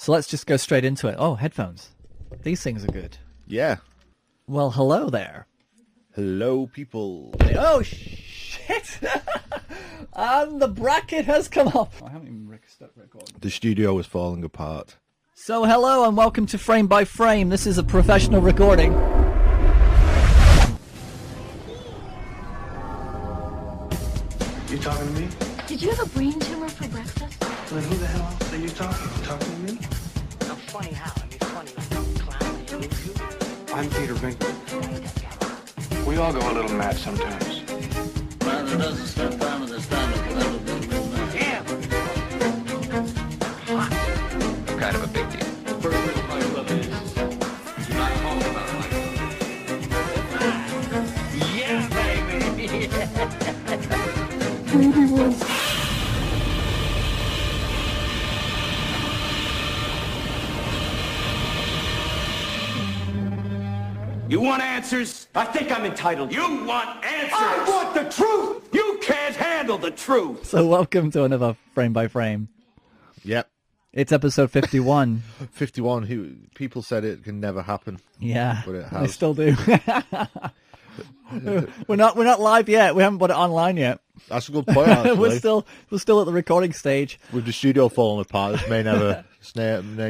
So let's just go straight into it. Oh, headphones. These things are good. Yeah. Well, hello there. Hello, people. Oh, shit! And the bracket has come off. I haven't even stopped recording. The studio is falling apart. So hello and welcome to Frame by Frame. This is a professional recording. You talking to me? Did you have a brain tumor for breakfast? Then who the hell are you talking? You talking to me? I'm funny how? I mean, funny like a clown. I'm Peter Binkman. We all go a little mad sometimes. Man who doesn't spend time with his family will never be a real man. Damn! Hot. I'm kind of a big deal. First rule of Fight Club is do not talk about Fight Club. Yeah, baby! You want answers? I think I'm entitled. You want answers? I want the truth! You can't handle the truth! So welcome to another Frame by Frame. Yep. It's episode 51. 51. People said it can never happen. Yeah, But it I has. still do. We're not live yet. We haven't put it online yet. That's a good point, actually. we're still at the recording stage. With the studio falling apart, this may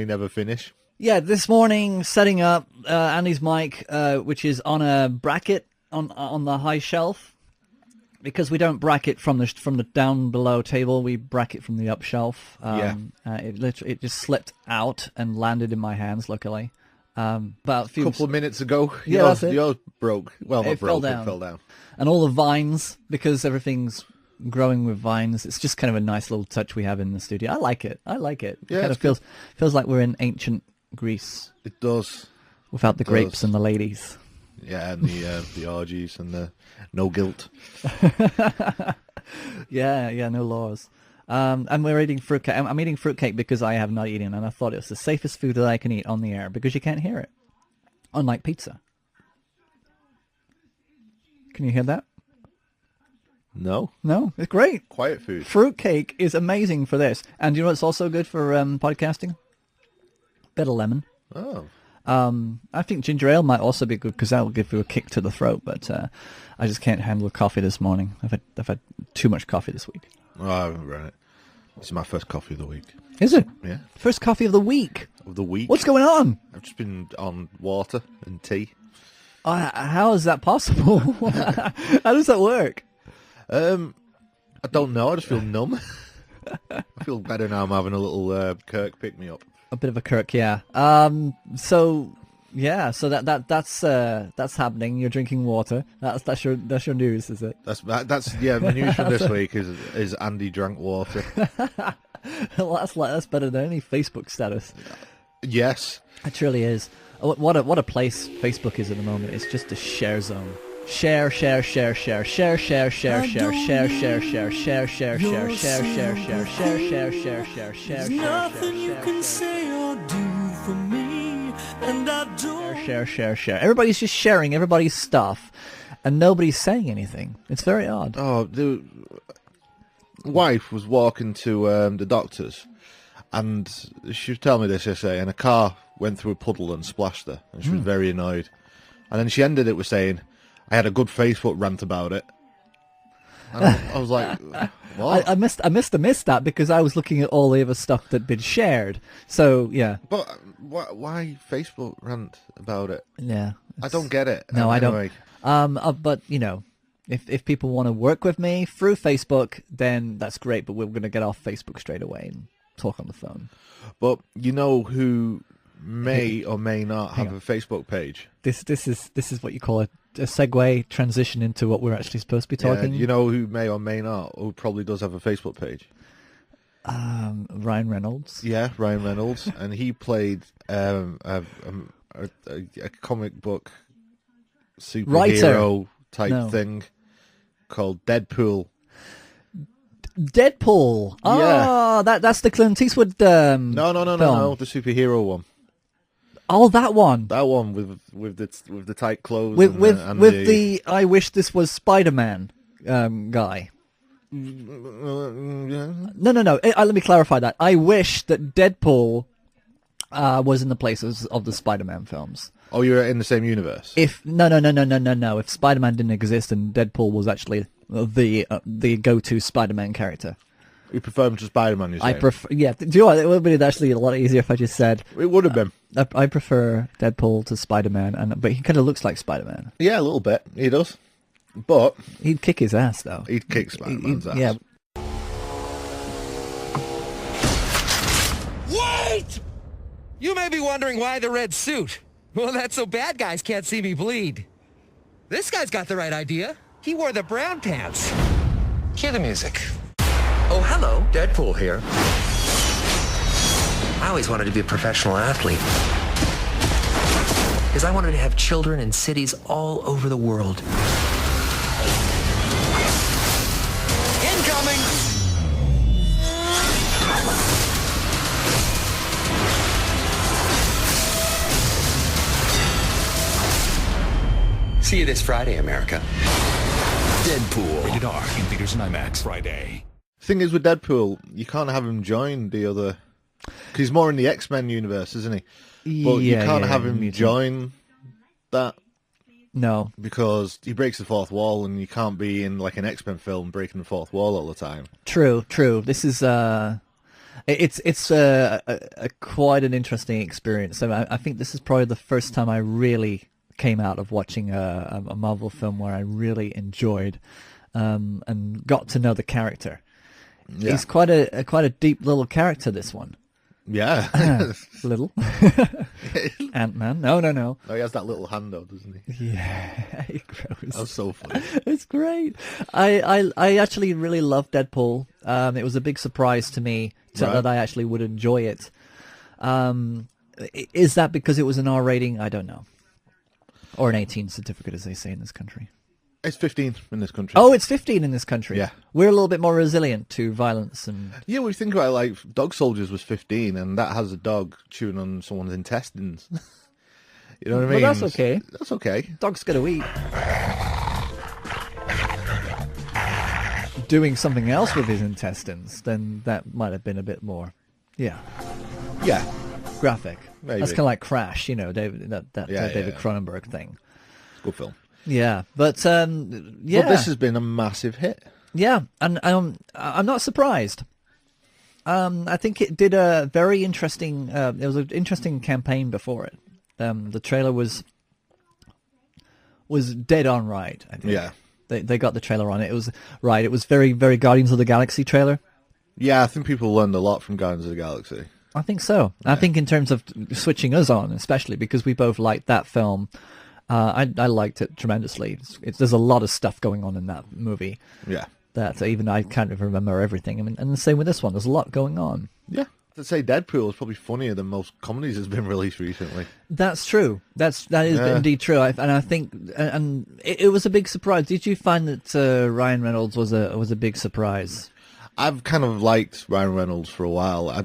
never finish. Yeah, this morning setting up Andy's mic, which is on a bracket on the high shelf, because we don't bracket from the down below table. We bracket from the up shelf. It just slipped out and landed in my hands. Luckily, about A couple of minutes ago, Yeah, that's it. yours broke. Well, not It broke, fell down. it fell down. And all the vines, because everything's growing with vines. It's just kind of a nice little touch we have in the studio. I like it. Yeah, It kind of it's feels like we're in ancient Greece It does. without the It grapes does. and the ladies. Yeah, and the orgies and the no guilt. Yeah, no laws. And we're eating fruitcake. I'm eating fruitcake because I have not eaten, and I thought it was the safest food that I can eat on the air because you can't hear it, unlike pizza. Can you hear that? No. No, it's great. Quiet food. Fruitcake is amazing for this, and you know what's also good for podcasting? Bit of lemon. Oh. I think ginger ale might also be good because that will give you a kick to the throat. But I just can't handle coffee this morning. I've had too much coffee this week. Oh, right. This is my first coffee of the week. Is it? Yeah. First coffee of the week. Of the week. What's going on? I've just been on water and tea. How is that possible? How does that work? I don't know. I just feel numb. I feel better now. I'm having a little Kirk pick me up. A bit of a Kirk, yeah. So that's happening. You're drinking water. That's your news, is it? That's the news from this week is Andy drank water. Well, that's better than any Facebook status. Yes. It truly is. What a place Facebook is at the moment. It's just a share zone. Share. There's nothing you can say or do for me, and I don't. Share. Everybody's just sharing everybody's stuff, and nobody's saying anything. It's very odd. Oh, the wife was walking to the doctor's, and she was telling me this yesterday, and a car went through a puddle and splashed her, and she was very annoyed. And then she ended it with saying, I had a good Facebook rant about it. And I was like, what? I missed that because I was looking at all the other stuff that'd been shared. So yeah. But why Facebook rant about it? Yeah. I don't get it. No, I Anyway. don't. But you know, if people want to work with me through Facebook, then that's great. But we're going to get off Facebook straight away and talk on the phone. But you know who may or may not have a Facebook page? This is what you call a segue transition into what we're actually supposed to be talking. Yeah, you know who may or may not, who probably does have a Facebook page? Ryan Reynolds. Yeah, Ryan Reynolds, and he played a comic book superhero type thing called Deadpool. Deadpool. Yeah. Oh, that's the Clint Eastwood film. No, the superhero one. Oh, that one. That one with the tight clothes. With the I wish this was Spider-Man guy. No. Let me clarify that. I wish that Deadpool was in the places of the Spider-Man films. Oh, you're in the same universe? No. If Spider-Man didn't exist and Deadpool was actually the go-to Spider-Man character. You prefer him to Spider-Man, you're saying? I prefer, yeah. Do you know what? It would be actually a lot easier if I just said... It would have been. I prefer Deadpool to Spider-Man, but he kind of looks like Spider-Man. Yeah, a little bit. He does. But... He'd kick his ass, though. He'd kick Spider-Man's ass. Yeah. Wait! You may be wondering why the red suit. Well, that's so bad guys can't see me bleed. This guy's got the right idea. He wore the brown pants. Cue the music. Oh, hello, Deadpool here. I always wanted to be a professional athlete. Because I wanted to have children in cities all over the world. Incoming! See you this Friday, America. Deadpool. Rated R in theaters and IMAX Friday. Thing is with Deadpool, you can't have him join the other... Because he's more in the X-Men universe, isn't he? But you can't have him join that. No. Because he breaks the fourth wall, and you can't be in like an X-Men film breaking the fourth wall all the time. True. This is... It's quite an interesting experience. So I think this is probably the first time I really came out of watching a Marvel film where I really enjoyed and got to know the character. Yeah. He's quite a deep little character, this one. Yeah. Little. Ant-Man. No. Oh, he has that little hand though, doesn't he? Yeah. Gross. That's so funny. It's great. I actually really love Deadpool. It was a big surprise to me that I actually would enjoy it. Is that because it was an R rating? I don't know. Or an 18 certificate, as they say in this country. It's 15 in this country. Oh, it's 15 in this country. Yeah. We're a little bit more resilient to violence and... Yeah, we think about it, like Dog Soldiers was 15, and that has a dog chewing on someone's intestines. You know what I mean? Well, that's okay. That's okay. Dog's got to eat. Doing something else with his intestines, then that might have been a bit more... Yeah. Graphic. Maybe. That's kind of like Crash, you know, David Cronenberg thing. Good film. Yeah, but But this has been a massive hit. Yeah, and I'm not surprised. I think it did a very interesting. There was an interesting campaign before it. The trailer was dead on right. I think. Yeah, they got the trailer on it. It was right. It was very, very Guardians of the Galaxy trailer. Yeah, I think people learned a lot from Guardians of the Galaxy. I think so. Yeah. I think in terms of switching us on, especially because we both liked that film. I liked it tremendously. There's a lot of stuff going on in that movie. Yeah. That even I can't even remember everything. I mean, and the same with this one. There's a lot going on. Yeah. To say Deadpool is probably funnier than most comedies that's been released recently. That's true. That is indeed true. And I think it was a big surprise. Did you find that Ryan Reynolds was a big surprise? I've kind of liked Ryan Reynolds for a while. I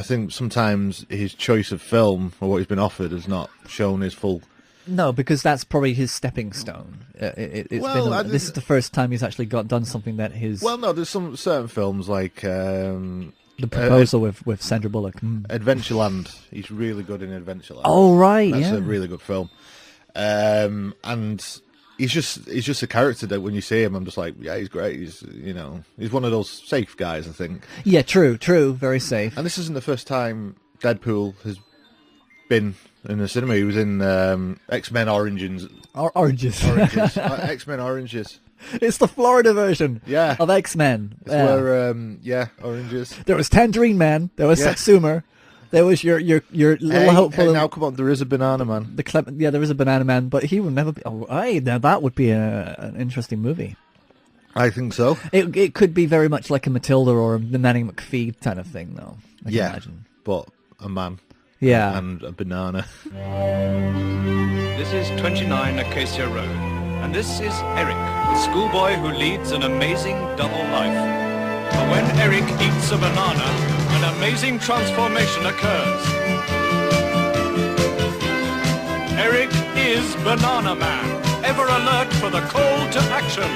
think sometimes his choice of film or what he's been offered has not shown his full. No, because that's probably his stepping stone. This is the first time he's actually done something that his. Well, no, there's some certain films like The Proposal with Sandra Bullock, Adventureland. He's really good in Adventureland. Oh right, that's a really good film. And he's just a character that when you see him, I'm just like, yeah, he's great. He's one of those safe guys, I think. Yeah, true, very safe. And this isn't the first time Deadpool has been in the cinema. He was in X-Men Oranges. X-Men Oranges. It's the Florida version of X-Men. It's where, Oranges. There was Tangerine Man. There was Satsuma. There was your little hopeful. Hey, now come on, there is a Banana Man. There is a Banana Man, but he will never be. Oh, now that would be an interesting movie. I think so. It could be very much like a Matilda or the Nanny McPhee kind of thing, though. I can imagine. But a man. Yeah. And a banana. This is 29 Acacia Road, and this is Eric, the schoolboy who leads an amazing double life. But when Eric eats a banana, an amazing transformation occurs. Eric is Banana Man, ever alert for the call to action.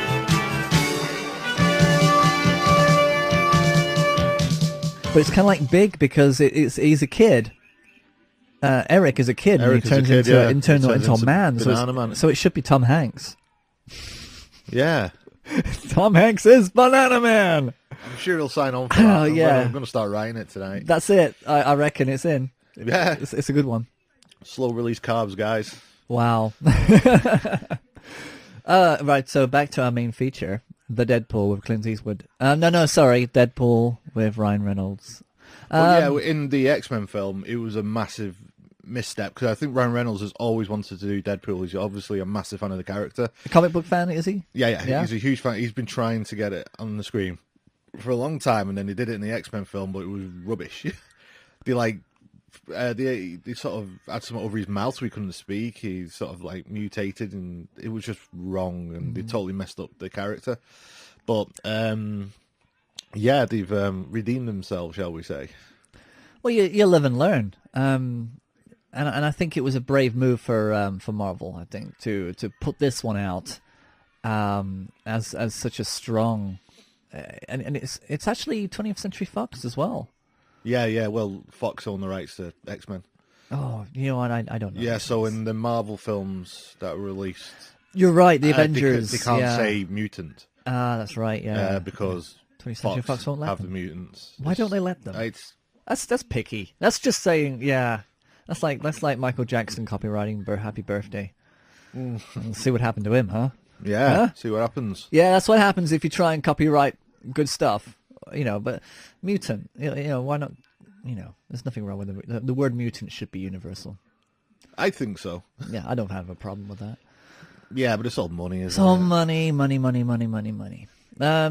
But it's kind of like Big because he's a kid. Eric is a kid, Eric and he turns is a kid, into He turns a man. Banana Man. So it should be Tom Hanks. Yeah. Tom Hanks is Banana Man. I'm sure he'll sign on for that. I'm going to start writing it tonight. That's it. I reckon it's in. Yeah. It's a good one. Slow release carbs, guys. Wow. Right, so back to our main feature, the Deadpool with Clint Eastwood. Sorry, Deadpool with Ryan Reynolds. In the X-Men film, it was a massive misstep, because I think Ryan Reynolds has always wanted to do Deadpool. He's obviously a massive fan of the character. A comic book fan, is he? Yeah, he's a huge fan. He's been trying to get it on the screen for a long time, and then he did it in the X-Men film, but it was rubbish. They sort of had something over his mouth so he couldn't speak. He sort of like mutated, and it was just wrong, and they totally messed up the character. But they've redeemed themselves, shall we say? Well, you live and learn, and I think it was a brave move for Marvel. I think to put this one out as such a strong, and it's actually 20th Century Fox as well. Yeah. Well, Fox own the rights to X-Men. Oh, you know what? I don't know. Yeah, so in the Marvel films that were released, you're right. The Avengers. They can't say mutant. That's right. Yeah, because 20th Century Fox won't let have them. The mutants. Why don't they let them? That's picky. That's just saying. Yeah, that's like Michael Jackson copywriting Happy Birthday. Let's see what happened to him, huh? Yeah. Huh? See what happens. Yeah, that's what happens if you try and copyright good stuff. But mutant, why not? There's nothing wrong with the word mutant should be universal. I think so. Yeah, I don't have a problem with that. Yeah, but it's all money, isn't it? It's all money.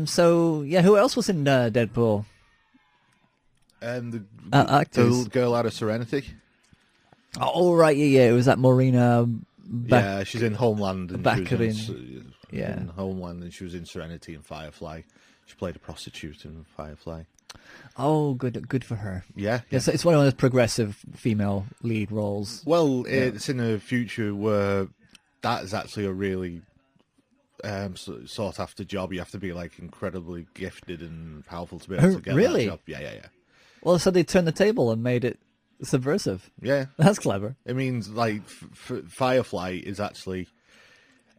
So yeah, who else was in Deadpool? The girl out of Serenity. Oh right, yeah. It was that Morena. Yeah, she's in Homeland. And in Homeland, and she was in Serenity and Firefly. She played a prostitute in Firefly. Oh, good for her. Yeah. So it's one of those progressive female lead roles. Well, it's in a future where that is actually a really sought after job. You have to be like incredibly gifted and powerful to be able to get that job. Yeah. Well, so they turned the table and made it subversive. Yeah. That's clever. It means like Firefly is actually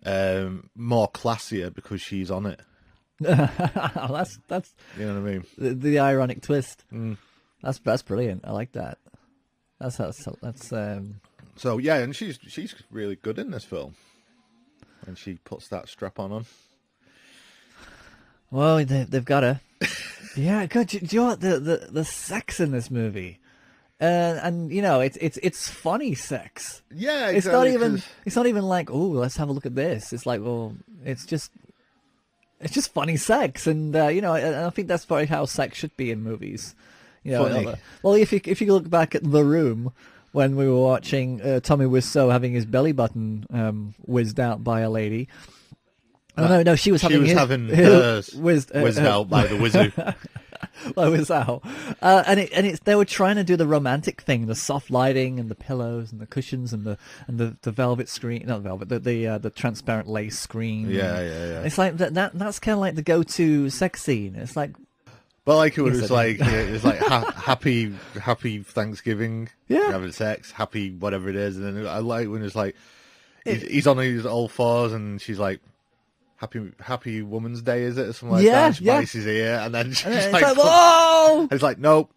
more classier because she's on it. that's you know what I mean. The ironic twist. That's brilliant. I like that. That's So yeah, and she's really good in this film, and she puts that strap on. Well, they've got her. Yeah, good. Do you know what the sex in this movie? And it's funny sex. Yeah, exactly. It's not even like, oh, let's have a look at this. It's like, well, it's just funny sex, and I think that's probably how sex should be in movies. Funny. Well, if you look back at The Room, when we were watching Tommy Wiseau having his belly button whizzed out by a lady. No, she was having hers whizzed out by the wizard. By Wiseau. And they were trying to do the romantic thing, the soft lighting and the pillows and the cushions and the velvet screen, not velvet, the transparent lace screen. Yeah. It's like that's kind of like the go-to sex scene. It's like, but like it was like happy Thanksgiving. Yeah, you're having sex, happy whatever it is, and then I like when it's like he's on his all fours and she's like, Happy Woman's Day, is it? Or something like that. She bites his ear, and then she's like, whoa! It's like, nope.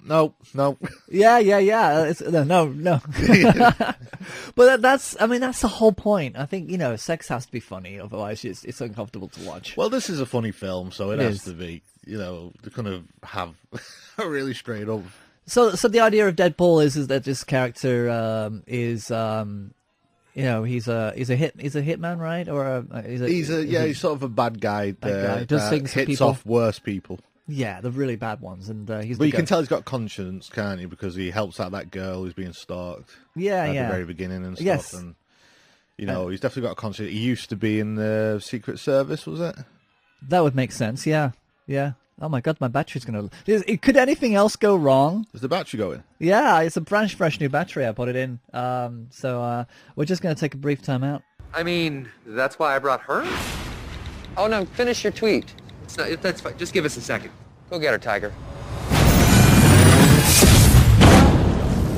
Yeah. No. But that's the whole point. I think, sex has to be funny, otherwise it's uncomfortable to watch. Well, this is a funny film, so it has to be, to kind of have a really straight up. So the idea of Deadpool is that this character is he's a hitman, right? Or he's sort of a bad guy that does things hits people off worse people. Yeah, the really bad ones, and he's. But you can tell he's got conscience, can't you? Because he helps out that girl who's being stalked. Yeah, at the very beginning and stuff. Yes. And he's definitely got conscience. He used to be in the Secret Service, was it? That would make sense. Yeah. Oh my God, my battery's gonna. Could anything else go wrong? Is the battery going? Yeah, it's a brand fresh new battery. I put it in. So we're just gonna take a brief time out. I mean, that's why I brought her? Oh, no, finish your tweet. That's fine. Just give us a second. Go get her, Tiger.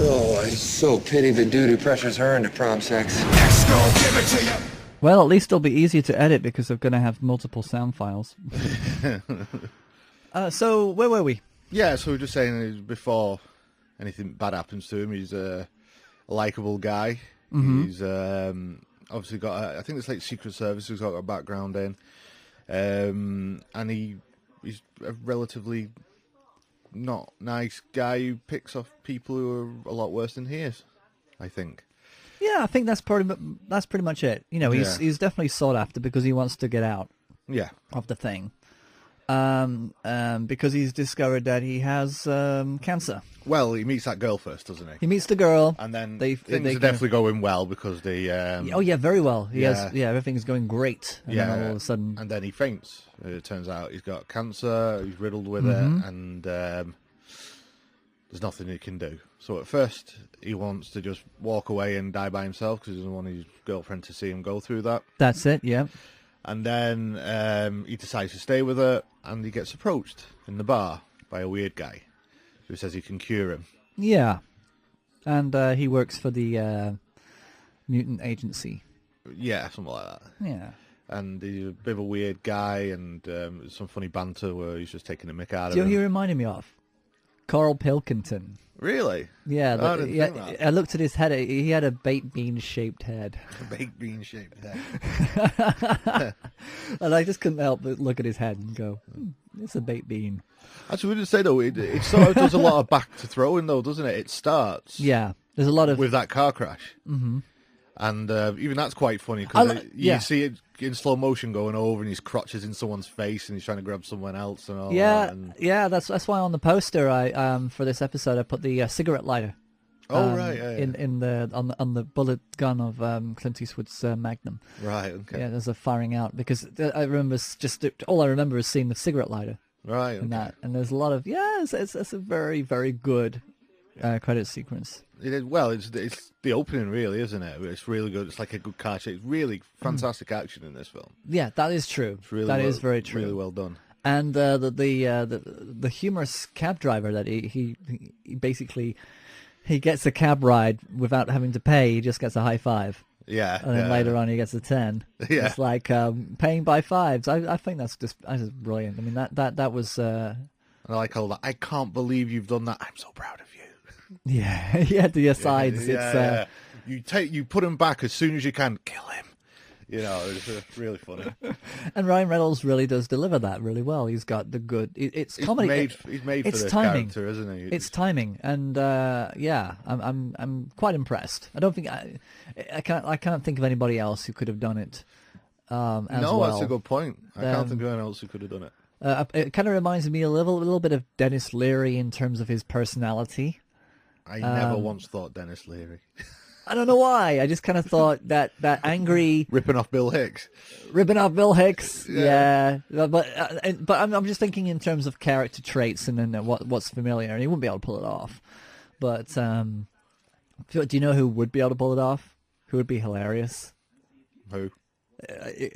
Oh, I so pity the dude who pressures her into prom sex. Well, at least it'll be easier to edit because they're going to have multiple sound files. So, where were we? Yeah, so we were just saying before anything bad happens to him, he's a likable guy. Mm-hmm. He's obviously got, I think it's like Secret Service who's got a background in. And he's a relatively not nice guy who picks off people who are a lot worse than he is, I think. Yeah, I think that's pretty much it. You know, he's definitely sought after because he wants to get out of the thing. Because he's discovered that he has cancer. Well, he meets that girl first, doesn't he? He meets the girl. And then things are definitely going well because they... oh, yeah, very well. He has, everything's going great. And then all of a sudden... And then he faints. It turns out he's got cancer, he's riddled with it, and there's nothing he can do. So at first, he wants to just walk away and die by himself because he doesn't want his girlfriend to see him go through that. That's it, yeah. And then he decides to stay with her, and he gets approached in the bar by a weird guy who says he can cure him. Yeah. And he works for the mutant agency. Yeah, something like that. Yeah. And he's a bit of a weird guy, and some funny banter where he's just taking a mick out of him. Do you know who he reminded me of? Carl Pilkington. Really? Yeah, I didn't think that. I looked at his head. He had a baked bean-shaped head. A baked bean-shaped head. And I just couldn't help but look at his head and go, it's a baked bean. Actually, we didn't say, though, it sort of does a lot of back to throwing, though, doesn't it? It starts there's a lot of... with that car crash. Mm-hmm. And even that's quite funny, because you see it in slow motion going over, and his crotch is in someone's face, and he's trying to grab someone else and all that. And... Yeah, that's why on the poster I for this episode I put the cigarette lighter. Oh right, in the on the bullet gun of Clint Eastwood's Magnum. Right. Okay. Yeah, there's a firing out because I remember all I remember is seeing the cigarette lighter. Right. And that, and there's a lot of it's a very very good credit sequence. It is, well, it's the opening, really, isn't it? It's really good. It's like a good car chase. It's really fantastic action in this film. Yeah, that is true. It's really that is very true. Really well done. And the humorous cab driver that he basically he gets a cab ride without having to pay. He just gets a high five. Yeah. And then later on he gets a 10. Yeah. It's like paying by fives. I think that's just brilliant. I mean that was. I like all that. I can't believe you've done that. I'm so proud of you. Yeah, yeah, the asides. Yeah. You put him back as soon as you can. Kill him. You know, it's really funny. And Ryan Reynolds really does deliver that really well. He's got the good. It's comedy. He's made for this timing. character, isn't he? It's timing, and I'm quite impressed. I don't think I can't think of anybody else who could have done it. As well. That's a good point. I can't think of anyone else who could have done it. It kind of reminds me a little bit of Dennis Leary in terms of his personality. I never once thought Dennis Leary. I don't know why. I just kind of thought that angry ripping off Bill Hicks. Yeah. But I'm just thinking in terms of character traits and then what's familiar, and he wouldn't be able to pull it off. But do you know who would be able to pull it off? Who would be hilarious? Who?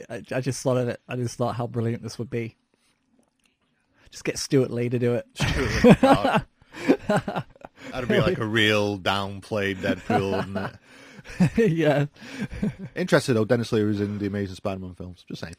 I just thought of it. I just thought how brilliant this would be. Just get Stuart Lee to do it. Stuart Lee. That'd be like a real downplayed Deadpool, wouldn't it? Yeah. Interesting though, Dennis Leary was in the Amazing Spider-Man films. Just saying.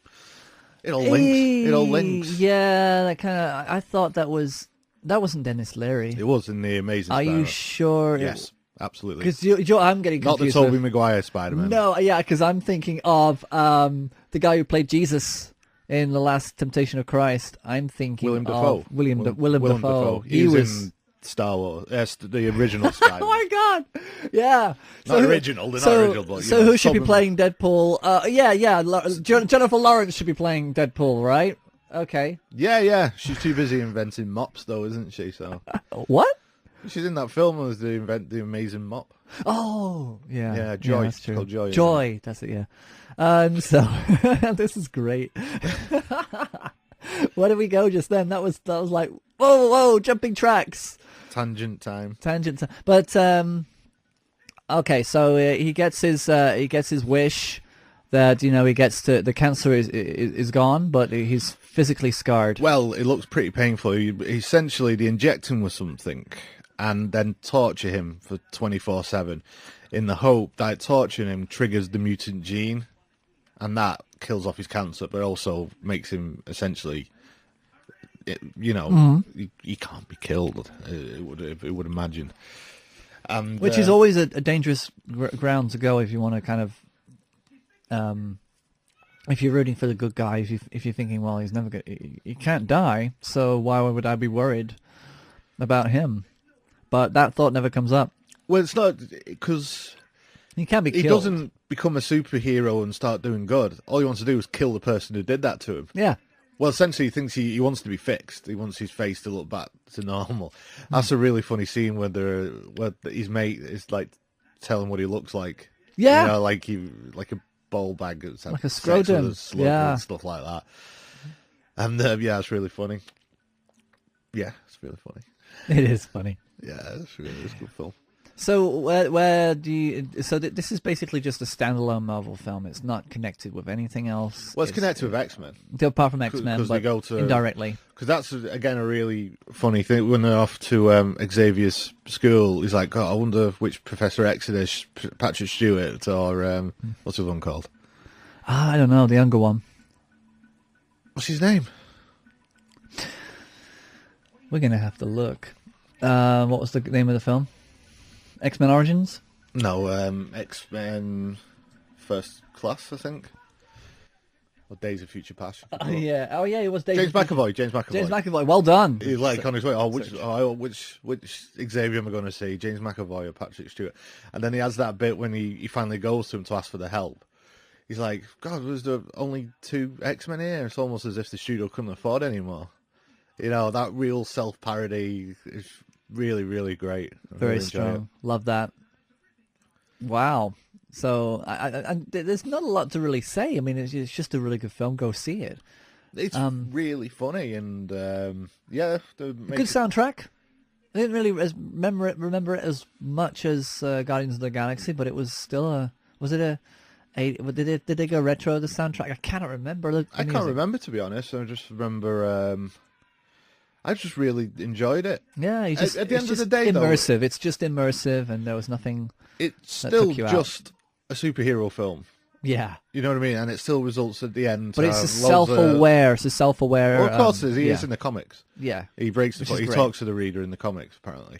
It all links. Yeah, that kind of. I thought that wasn't Dennis Leary. It was in the Amazing Spider-Man. Are you sure? Yes, absolutely. Because I'm getting confused. Not the Tobey Maguire Spider-Man. No, yeah, because I'm thinking of the guy who played Jesus in The Last Temptation of Christ. I'm thinking William Dafoe. Willem Dafoe. He was in Star Wars, the original Spider-Man. Oh my God! Yeah, not original. They're not original. But, so who should be playing Deadpool? Jennifer Lawrence should be playing Deadpool, right? Okay. Yeah. She's too busy inventing mops, though, isn't she? So what? She's in that film as they invent the amazing mop. Oh, yeah. Yeah, Joy. Yeah, that's true. It's called Joy. Joy. That's it. Yeah. So this is great. Where did we go just then? That was like whoa, jumping tracks. Tangent time. But okay, so he gets his wish that he gets to the cancer is gone, but he's physically scarred. Well, it looks pretty painful. Essentially, they inject him with something, and then torture him for 24/7 in the hope that torturing him triggers the mutant gene, and that kills off his cancer, but also makes him essentially, he can't be killed. It would imagine. And, which is always a dangerous ground to go if you want to kind of, if you're rooting for the good guy, if you're thinking, well, he's never he can't die, so why would I be worried about him? But that thought never comes up. Well, it's not because he can't be killed. He doesn't become a superhero and start doing good. All he wants to do is kill the person who did that to him. Yeah. Well, essentially, he thinks he wants to be fixed. He wants his face to look back to normal. That's a really funny scene where his mate is like telling what he looks like. Yeah. Like a bowl bag, like a scrotum, and stuff like that. And it's really funny. Yeah, it's really funny. It is funny. Yeah, it's a good film. So where do you? So this is basically just a standalone Marvel film. It's not connected with anything else. Well, it's connected with X-Men. Apart from X-Men, but indirectly. Because that's again a really funny thing. When they're off to Xavier's school, he's like, "God, I wonder which Professor X it is, Patrick Stewart or what's the other one called?" I don't know, the younger one. What's his name? We're gonna have to look. What was the name of the film? X-Men Origins? No, X-Men First Class, I think. Or Days of Future Past. Yeah, it was James McAvoy. James McAvoy, well done. He's like on his way. Which Xavier am I going to see? James McAvoy or Patrick Stewart? And then he has that bit when he finally goes to him to ask for the help. He's like, God, was there only 2 X-Men here? It's almost as if the studio couldn't afford anymore. That real self-parody is really, really great. Very strong. Love that. Wow. So there's not a lot to really say. I mean, it's just a really good film. Go see it. It's really funny and good soundtrack. I didn't really remember it as much as Guardians of the Galaxy, but it was still did they go retro the soundtrack? I cannot remember. I can't remember, to be honest. I just remember. I just really enjoyed it. Yeah, at the end of the day, immersive. It's just immersive, and there was nothing. It's still just a superhero film. Yeah, you know what I mean, and it still results at the end. But it's self-aware. It's a self-aware. Well, of course, he is in the comics. Yeah, he breaks the. He talks to the reader in the comics, apparently,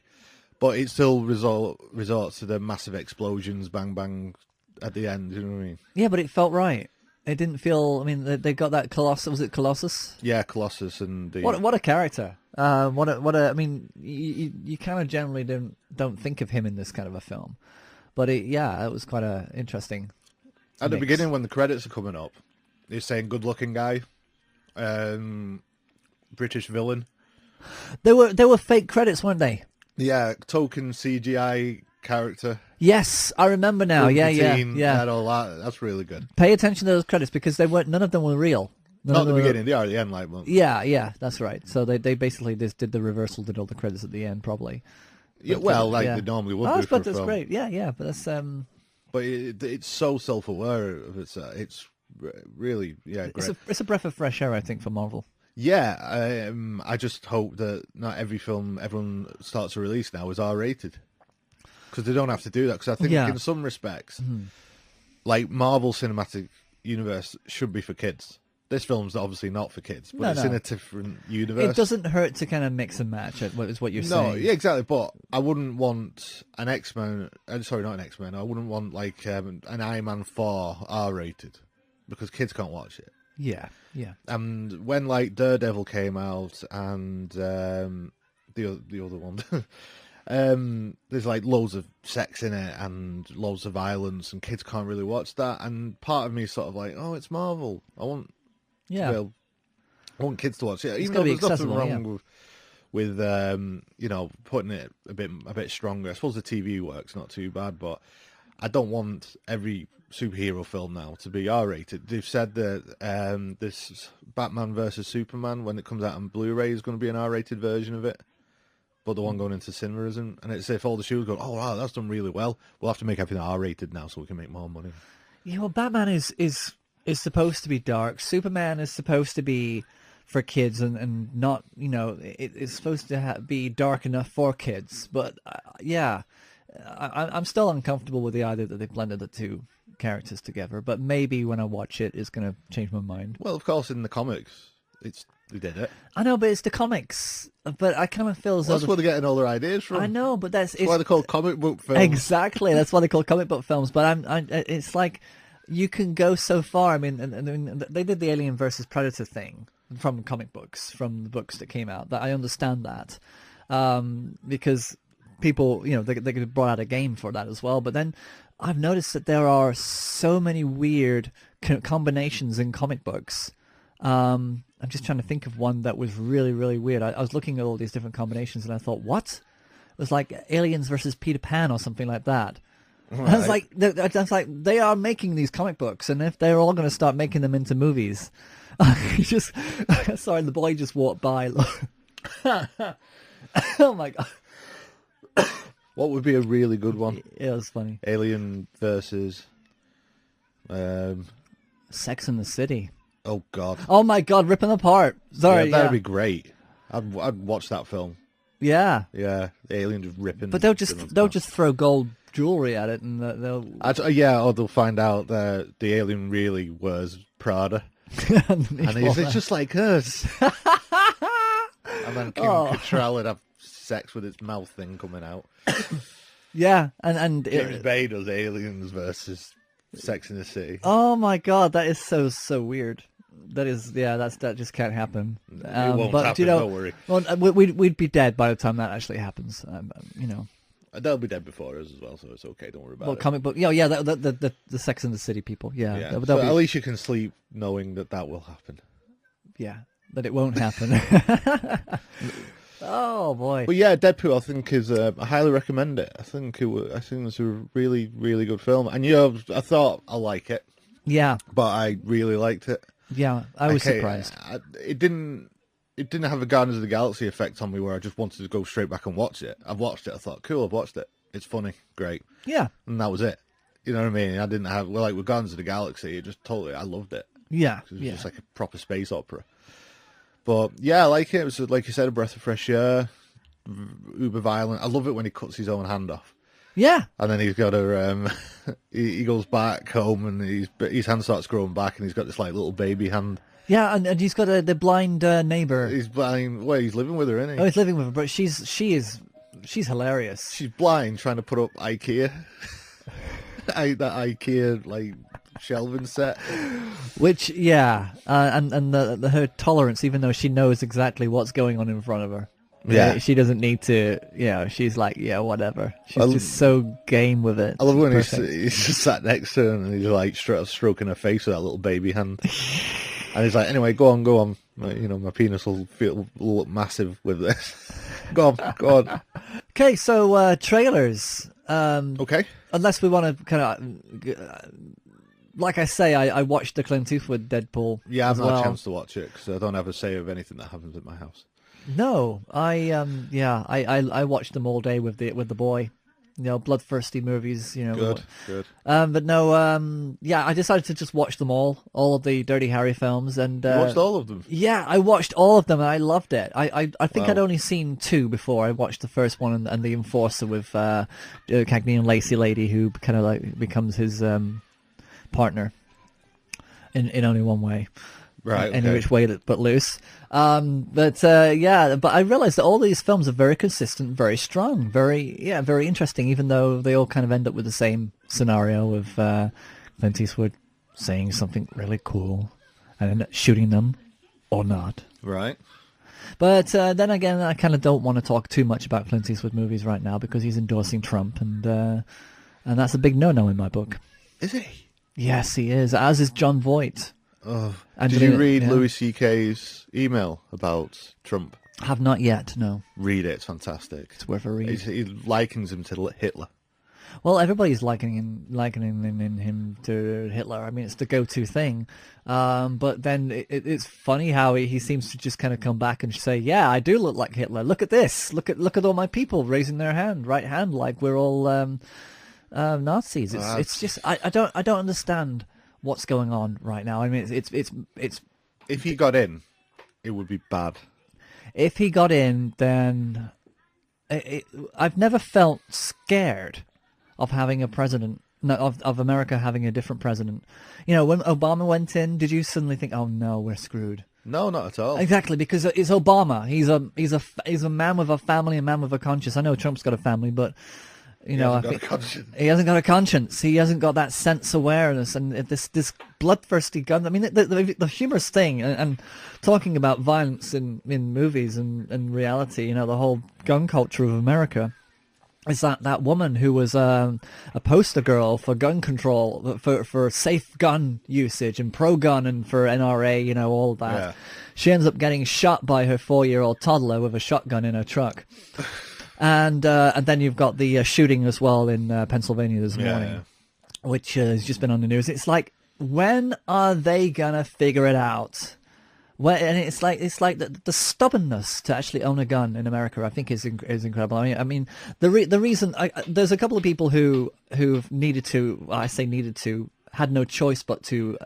but it still resorts to the massive explosions, bang bang, at the end. You know what I mean? Yeah, but it felt right. It didn't feel. I mean, they got that Colossus. Was it Colossus? Yeah, Colossus and the. What a character! I mean, you kind of generally don't think of him in this kind of a film, but it was quite interesting. At the beginning, when the credits are coming up, he's saying "good-looking guy," British villain. They were fake credits, weren't they? Yeah, token CGI character. Yes, I remember now. Yeah. All that. That's really good. Pay attention to those credits because none of them were real. Not at the beginning, they are at the end, like. Yeah, that's right. So they basically just did the reversal, did all the credits at the end, probably. Yeah, they normally would do for a that's film. great. Yeah, but that's But it's so self-aware of it's really great. It's a breath of fresh air, I think, for Marvel. Yeah, I just hope that not every film everyone starts to release now is R-rated. Because they don't have to do that. Because I think in some respects, like Marvel Cinematic Universe should be for kids. This film's obviously not for kids, but it's in a different universe. It doesn't hurt to kind of mix and match it, is what you're saying. No, yeah, exactly. But I wouldn't want an X-Men... sorry, not an X-Men. I wouldn't want like an Iron Man 4 R-rated. Because kids can't watch it. Yeah. And when like Daredevil came out and the other one... there's like loads of sex in it and loads of violence and kids can't really watch that, and part of me is sort of like, oh, it's Marvel, I want kids to watch it, even though there's nothing wrong with putting it a bit stronger. I suppose the TV works not too bad, but I don't want every superhero film now to be R-rated. They've said that this Batman versus Superman, when it comes out on Blu-ray, is going to be an R-rated version of it. But the one going into cinema isn't. And it's if all the studios go, oh, wow, that's done really well. We'll have to make everything R-rated now so we can make more money. Yeah, well, Batman is supposed to be dark. Superman is supposed to be for kids and not, you know, it's supposed to be dark enough for kids. But yeah, I'm still uncomfortable with the idea that they blended the two characters together. But maybe when I watch it, it's going to change my mind. Well, of course, in the comics, they did it. I know, but it's the comics. But I kind of feel as though that's where they're getting all their ideas from. I know, but that's why they're called comic book films. Exactly, that's why they call comic book films. But it's like you can go so far. I mean, and they did the Alien versus Predator thing from comic books, from the books that came out. That I understand that because people, you know, they brought out a game for that as well. But then I've noticed that there are so many weird combinations in comic books. I'm just trying to think of one that was really, really weird. I was looking at all these different combinations and I thought, what? It was like Aliens versus Peter Pan or something like that. Right. I was like, they are making these comic books, and if they're all going to start making them into movies, sorry, the boy just walked by. Oh my god! What would be a really good one? Yeah, it was funny. Alien versus Sex and the City. Oh god! Oh my god! Ripping apart. Sorry, that'd be great. I'd watch that film. Yeah. Yeah, the alien just ripping. But they'll just throw gold jewelry at it, and they'll. Or they'll find out that the alien really was Prada, and he's just like us. And then Kim Cattrall would have sex with its mouth thing coming out. Yeah, and James Bay does Aliens versus Sex in the City. Oh my god, that is so weird. That is, that just can't happen. It won't happen, you know, don't worry. Well, we'd be dead by the time that actually happens. You know, they'll be dead before us as well, so it's okay. Don't worry about it. Comic book, the Sex and the City people, So at least you can sleep knowing that will happen. Yeah, that it won't happen. Oh boy! But yeah, Deadpool I think is I highly recommend it. I think it's a really, really good film, and I thought I like it. Yeah, but I really liked it. Yeah, I was surprised. It didn't have a Guardians of the Galaxy effect on me where I just wanted to go straight back and watch it. I've watched it. I thought, cool, I've watched it. It's funny, great. Yeah, and that was it. You know what I mean? I didn't have with Guardians of the Galaxy. I loved it. Yeah, it was just like a proper space opera. But yeah, I like it. It was, like you said, a breath of fresh air. Uber violent. I love it when he cuts his own hand off. Yeah. And then he's got a he goes back home and his hand starts growing back and he's got this like little baby hand. Yeah, and he's got the blind neighbour. He's blind. Well, he's living with her, isn't he? Oh, he's living with her, but she's hilarious. She's blind, trying to put up IKEA. That IKEA like shelving set. Which and her tolerance, even though she knows exactly what's going on in front of her. Yeah, she doesn't need to. She's like, whatever. She's just so game with it. I love when he's just sat next to her and he's like stroking her face with that little baby hand, and he's like, "Anyway, go on. My penis will look massive with this. Go on." Okay, so trailers. Okay. Unless we want to kind of, like I say, I watched the Clint Eastwood Deadpool. Yeah, I've not had a chance to watch it because I don't have a say of anything that happens at my house. No, I watched them all day with the boy, bloodthirsty movies, Good. But no, I decided to just watch them all of the Dirty Harry films, and you watched all of them. Yeah, I watched all of them, and I loved it. I think I'd only seen 2 before. I watched the first one and the Enforcer with Cagney and Lacey Lady, who kind of like becomes his partner in only one way. Right, any which way but loose. But I realized that all these films are very consistent, very strong, very interesting, even though they all kind of end up with the same scenario of Clint Eastwood saying something really cool and then shooting them or not. Right. But then again, I kind of don't want to talk too much about Clint Eastwood movies right now because he's endorsing Trump, and that's a big no-no in my book. Is he? Yes, he is, as is John Voight. Oh, did you read Louis C.K.'s email about Trump? Have not yet, no. Read it, it's fantastic. It's worth a read. He likens him to Hitler. Well, everybody's likening him to Hitler. I mean, it's the go-to thing. But then it's funny how he seems to just kind of come back and say, "Yeah, I do look like Hitler. Look at this. Look at all my people raising their right hand, like we're all Nazis." It's just I don't understand what's going on right now. I mean, it's if he got in It would be bad. If he got in, then I've never felt scared of having a president. No, of America having a different president. You know, when Obama went in, did you suddenly think, "Oh no, we're screwed"? No, not at all. Exactly, because it's Obama. He's a man with a family, a man with a conscience. I know Trump's got a family, but you know, he hasn't got a conscience. He hasn't got a conscience. He hasn't got that sense awareness, and this bloodthirsty gun. I mean, the humorous thing, and talking about violence in movies and reality. You know, the whole gun culture of America. Is that woman who was a poster girl for gun control, for safe gun usage and pro-gun and for NRA, you know, all that. Yeah. She ends up getting shot by her 4-year-old toddler with a shotgun in her truck. And then you've got the shooting as well in Pennsylvania this morning, which has just been on the news. It's like, when are they going to figure it out? And it's like the stubbornness to actually own a gun in America, I think, is incredible. I mean, the reason there's a couple of people who've needed to, I say needed to, had no choice but to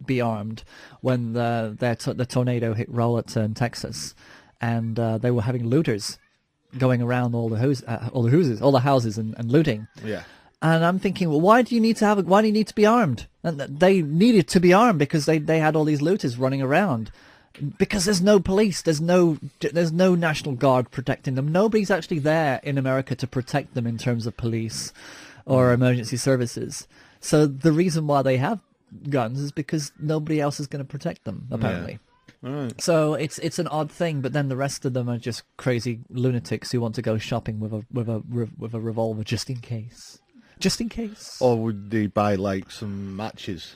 be armed when the tornado hit Rowlett in Texas, and they were having looters going around all the houses and looting. Yeah. And I'm thinking, well, why do you need to be armed? And they needed to be armed because they had all these looters running around. Because there's no police, there's no National Guard protecting them. Nobody's actually there in America to protect them in terms of police or emergency services. So the reason why they have guns is because nobody else is going to protect them, apparently. Yeah. Right. So it's an odd thing, but then the rest of them are just crazy lunatics who want to go shopping with a revolver just in case. Just in case. Or would they buy like some matches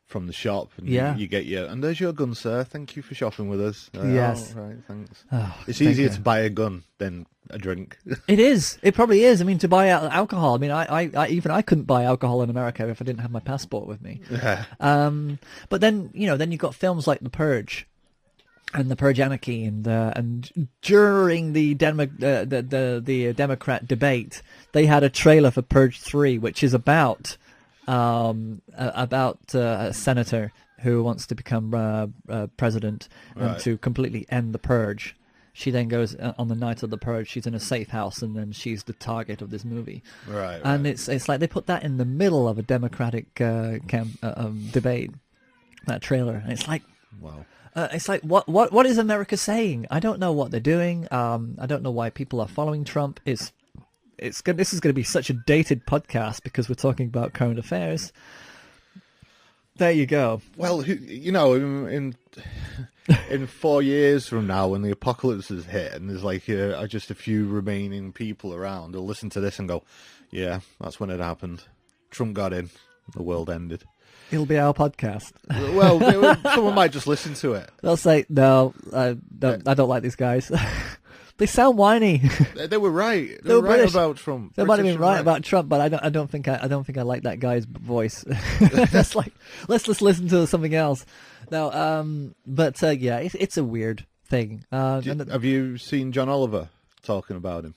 from the shop, and you get and there's your gun, sir. Thank you for shopping with us. Yes. Oh, right, thanks. Oh, it's easier to buy a gun than a drink. It is. It probably is. I mean, to buy alcohol. I mean, I couldn't buy alcohol in America if I didn't have my passport with me. Yeah. But then you've got films like The Purge. And the Purge Anarchy, and during the Democrat debate, they had a trailer for Purge 3, which is about a senator who wants to become president and to completely end the purge. She then goes on the night of the purge. She's in a safe house, and then she's the target of this movie. Right. And it's like they put that in the middle of a Democratic debate. That trailer, and it's like, wow. It's like, what is America saying? I don't know what they're doing. I don't know why people are following Trump. This is going to be such a dated podcast because we're talking about current affairs. There you go. Well, you know, in 4 years from now, when the apocalypse is hit and there's like just a few remaining people around, they'll listen to this and go, "Yeah, that's when it happened. Trump got in. The world ended." It'll be our podcast. Well, someone might just listen to it. They'll say, "No, I don't like these guys. They sound whiny." They were right. They were right about Trump. They might have been right about Trump, but I don't think I like that guy's voice. That's like, let's just listen to something else. No, but yeah, it's a weird thing. Have you seen John Oliver talking about him?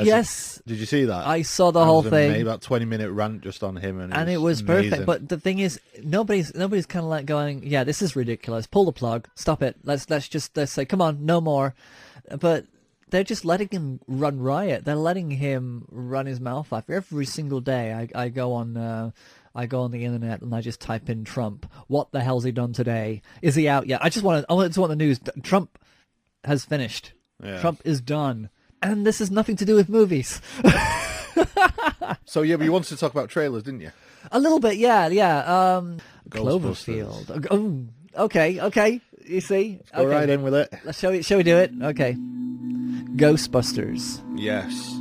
Yes. Did you see that? I saw the whole thing. Maybe about 20-minute rant just on him, and it was amazing. Perfect. But the thing is, nobody's kind of like going, "Yeah, this is ridiculous. Pull the plug. Stop it. Let's say, come on, no more." But they're just letting him run riot. They're letting him run his mouth off every single day. I go on the internet and I just type in Trump. What the hell's he done today? Is he out yet? I just want the news. Trump has finished. Yeah. Trump is done. And this has nothing to do with movies. So, yeah, but you wanted to talk about trailers, didn't you? A little bit, yeah. Cloverfield. Oh, okay. You see? Let's go right in with it. Shall we do it? Okay. Ghostbusters. Yes.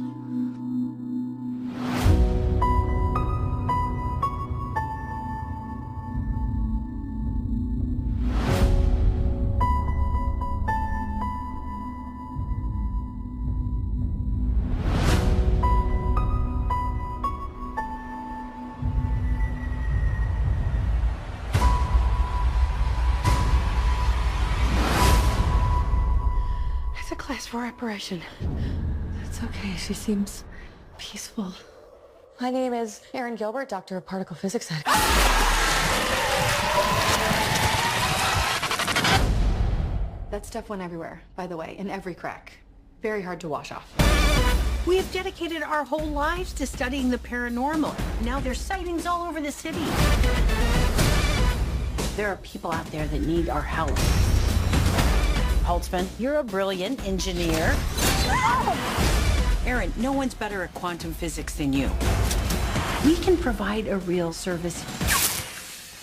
For reparation. That's okay. She seems peaceful. My name is Erin Gilbert, Doctor of Particle Physics. That stuff went everywhere, by the way, in every crack. Very hard to wash off. We have dedicated our whole lives to studying the paranormal. Now there's sightings all over the city. There are people out there that need our help. Holtzman, you're a brilliant engineer. Aaron, no one's better at quantum physics than you. We can provide a real service.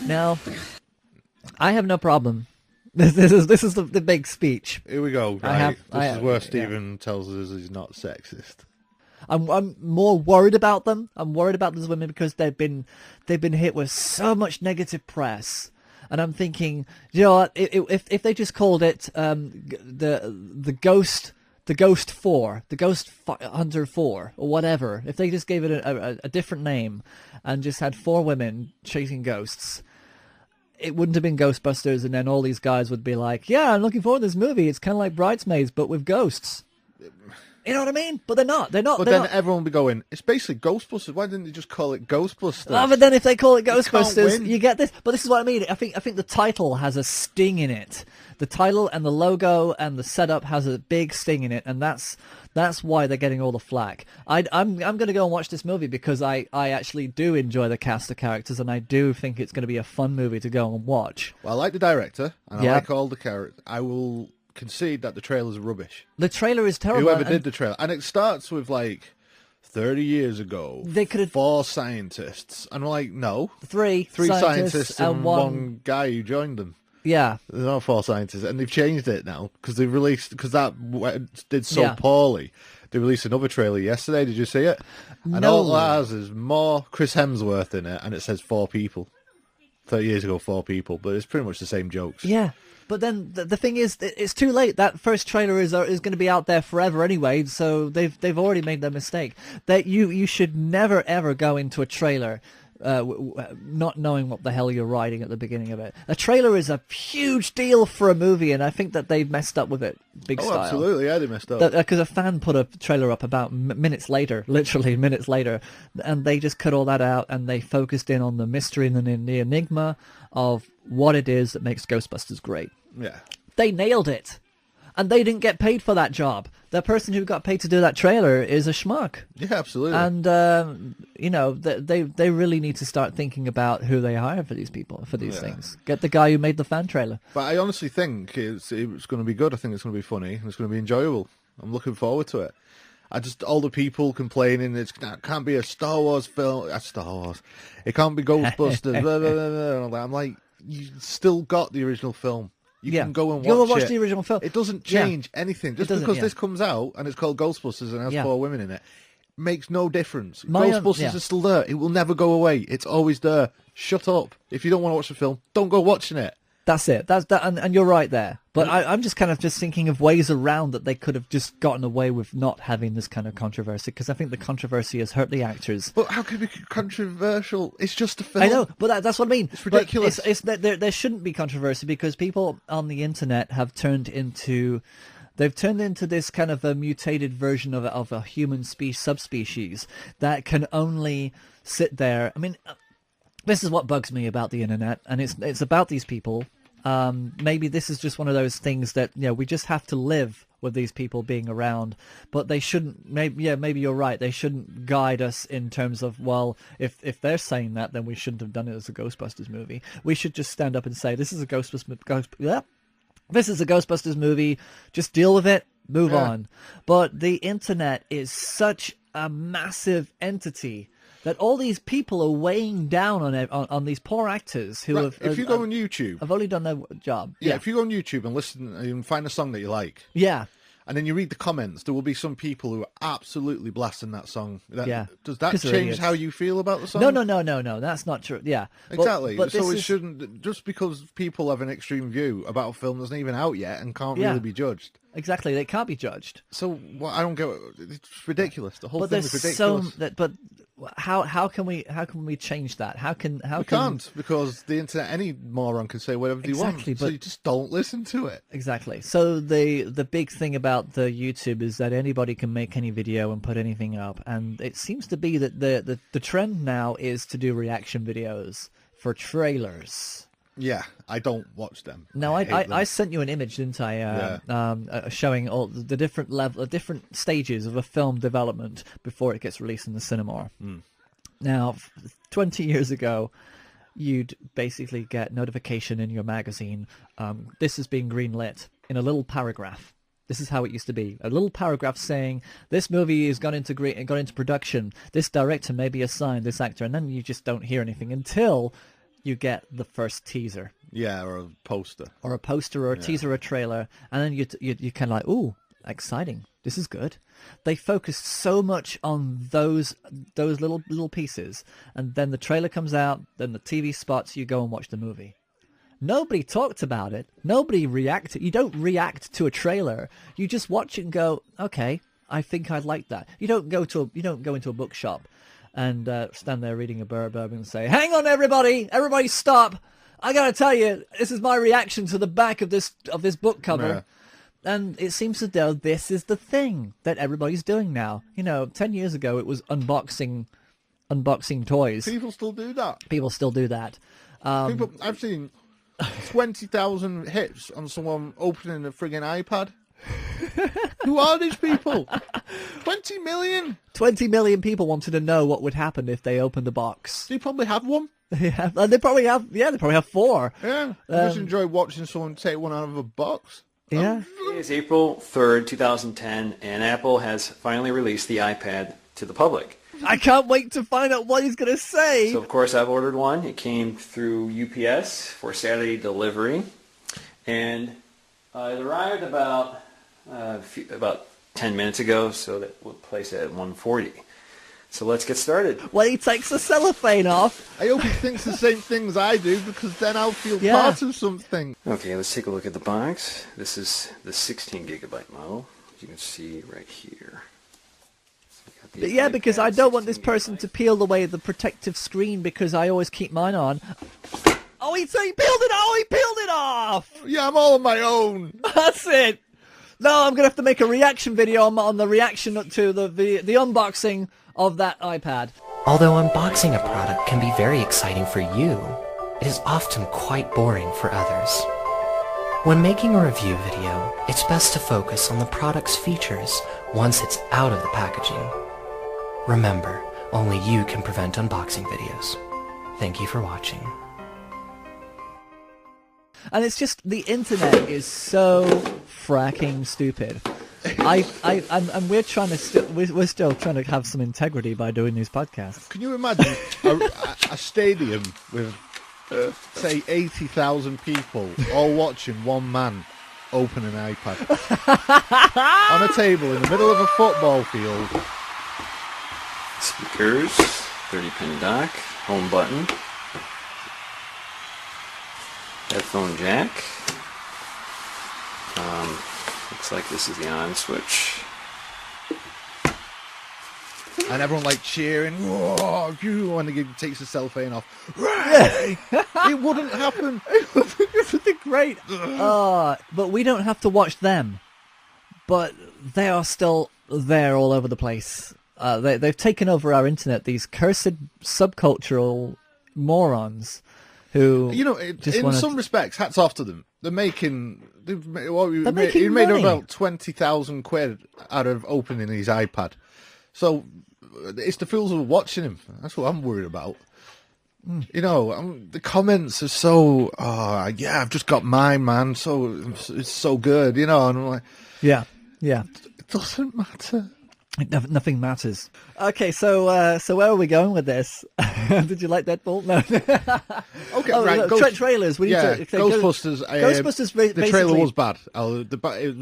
Now, I have no problem. This is the big speech. Here we go. Right. This is where Stephen tells us he's not sexist. I'm more worried about them. I'm worried about these women because they've been hit with so much negative press, and I'm thinking, you know what? If they just called it the Ghost 4, the Ghost Hunter 4, or whatever, if they just gave it a different name and just had 4 women chasing ghosts, it wouldn't have been Ghostbusters, and then all these guys would be like, yeah, I'm looking forward to this movie. It's kind of like Bridesmaids, but with ghosts. You know what I mean? But they're not. But then everyone will be going, it's basically Ghostbusters. Why didn't they just call it Ghostbusters? Oh, but then if they call it Ghostbusters, you get this. But this is what I mean. I think the title has a sting in it. The title and the logo and the setup has a big sting in it, and that's why they're getting all the flack. I'm going to go and watch this movie because I actually do enjoy the cast of characters, and I do think it's going to be a fun movie to go and watch. Well, I like the director, and I like all the characters. I will concede that the trailer's rubbish. The trailer is terrible. Whoever did the trailer. And it starts with, like, 30 years ago, they could have 4 scientists. And we're like, no. 3 scientists and one guy who joined them. Yeah. There's not 4 scientists. And they've changed it now, because that did so poorly. They released another trailer yesterday. Did you see it? And all it has is more Chris Hemsworth in it, and it says 4 people. 30 years ago, 4 people. But it's pretty much the same jokes. Yeah. But then the thing is, it's too late. That first trailer is going to be out there forever anyway. So they've already made their mistake. That you should never ever go into a trailer not knowing what the hell you're writing at the beginning of it. A trailer is a huge deal for a movie, and I think that they've messed up with it big style. Absolutely, yeah, they messed up. Because a fan put a trailer up about minutes later, literally minutes later, and they just cut all that out, and they focused in on the mystery and the enigma of what it is that makes Ghostbusters great. Yeah. They nailed it. And they didn't get paid for that job. The person who got paid to do that trailer is a schmuck. Yeah, absolutely. And, you know, they really need to start thinking about who they hire for these people, for these things. Get the guy who made the fan trailer. But I honestly think it's going to be good. I think it's going to be funny. And it's going to be enjoyable. I'm looking forward to it. All the people complaining it can't be a Star Wars film. Star Wars. It can't be Ghostbusters. Blah, blah, blah, blah. I'm like, you still got the original film. You can go and watch the original film. It doesn't change anything. Just because this comes out and it's called Ghostbusters and has 4 women in it, makes no difference. Ghostbusters is still there. It will never go away. It's always there. Shut up. If you don't want to watch the film, don't go watching it. That's it. That's that, and you're right there. But I'm just kind of thinking of ways around that they could have just gotten away with not having this kind of controversy, because I think the controversy has hurt the actors. But how can it be controversial? It's just a film. I know, but that's what I mean. It's ridiculous. It's there shouldn't be controversy because people on the internet have turned into this kind of a mutated version of a human subspecies that can only sit there. I mean, this is what bugs me about the internet, and it's about these people. Maybe this is just one of those things that, you know, we just have to live with these people being around, but they shouldn't. Maybe you're right. They shouldn't guide us in terms of, well, if they're saying that, then we shouldn't have done it as a Ghostbusters movie. We should just stand up and say, this is a this is a Ghostbusters movie. Just deal with it. Move on. But the internet is such a massive entity that all these people are weighing down on these poor actors who have. If you go on YouTube, have only done their job. Yeah, if you go on YouTube and listen and find a song that you like. Yeah. And then you read the comments, there will be some people who are absolutely blasting that song. Does that change idiots. how you feel about the song? No, that's not true. Yeah. Exactly. But so it shouldn't, just because people have an extreme view about a film that's not even out yet and can't really be judged. Exactly, they can't be judged. So I don't get. It's ridiculous. The whole thing is ridiculous. But how can we change that? We can't, because the internet, any moron can say whatever they want. But so you just don't listen to it. Exactly. So the big thing about the YouTube is that anybody can make any video and put anything up, and it seems to be that the trend now is to do reaction videos for trailers. Yeah, I don't watch them. No, hate them. I sent you an image, didn't I? Showing all the different stages of a film development before it gets released in the cinema. Now, 20 years ago, you'd basically get notification in your magazine. This is being greenlit in a little paragraph. This is how it used to be. A little paragraph saying, this movie has gone into production. This director may be assigned this actor. And then you just don't hear anything until you get the first teaser. Yeah, or a poster. Or a poster or a teaser or a trailer. And then you kind of like, ooh, exciting. This is good. They focused so much on those little pieces. And then the trailer comes out, then the TV spots, you go and watch the movie. Nobody talked about it. Nobody reacted. You don't react to a trailer. You just watch it and go, okay, I think I'd like that. You don't go into a bookshop and stand there reading a blurb and say, hang on, everybody stop. I gotta tell you, this is my reaction to the back of this book cover. Yeah. And it seems as though this is the thing that everybody's doing now. 10 years ago it was unboxing toys. People still do that. I've seen 20,000 hits on someone opening a friggin' iPad. Who are these people? 20 million? 20 million people wanted to know what would happen if they opened the box. They probably have one. They probably have 4. Yeah, I just enjoy watching someone take one out of a box. Yeah. It is April 3rd, 2010, and Apple has finally released the iPad to the public. I can't wait to find out what he's going to say. So, of course, I've ordered one. It came through UPS for Saturday delivery. And it arrived about 10 minutes ago, so that we'll place it at 1:40. So let's get started. When he takes the cellophane off. I hope he thinks the same things I do, because then I'll feel part of something. Okay, let's take a look at the box. This is the 16 gigabyte model, as you can see right here. Yeah, because I don't want this person to peel away the protective screen, because I always keep mine on. Oh, he peeled it! Oh, he peeled it off! Yeah, I'm all on my own. That's it. No, I'm gonna have to make a reaction video on the reaction to the unboxing of that iPad. Although unboxing a product can be very exciting for you, it is often quite boring for others. When making a review video, it's best to focus on the product's features once it's out of the packaging. Remember, only you can prevent unboxing videos. Thank you for watching. And it's just, the internet is so fracking stupid. And we're still trying to have some integrity by doing these podcasts. Can you imagine a stadium with, say, 80,000 people all watching one man open an iPad on a table in the middle of a football field? Speakers, 30-pin dock, home button, headphone jack. Looks like this is the on switch. And everyone like cheering, whoa, when he takes the cellophane off. It wouldn't happen. It would be great. But we don't have to watch them. But they are still there all over the place. They've taken over our internet, these cursed subcultural morons who... in some respects, hats off to them. They're making money. He made about 20,000 quid out of opening his iPad. So it's the fools who are watching him. That's what I'm worried about. The comments are so, yeah, I've just got mine, man. So it's so good, and I'm like, yeah. It doesn't matter. Nothing matters. Okay, so where are we going with this? Did you like Deadpool? No. Okay, right. Trailers. We need to Ghostbusters. Ghostbusters. The trailer was bad. It was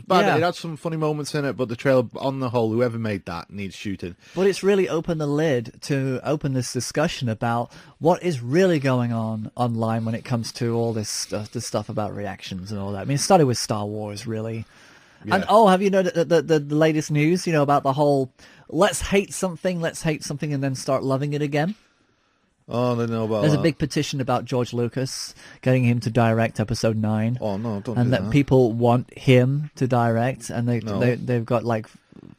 bad. Yeah. It had some funny moments in it, but the trailer, on the whole, whoever made that needs shooting. But it's really opened the lid to open this discussion about what is really going on online when it comes to all this stuff about reactions and all that. I mean, it started with Star Wars, really. Yeah. And have you noticed the latest news? About the whole let's hate something, and then start loving it again. Oh, I don't know about that. There's a big petition about George Lucas getting him to direct Episode 9. Oh no, don't and do that people want him to direct, and they've got like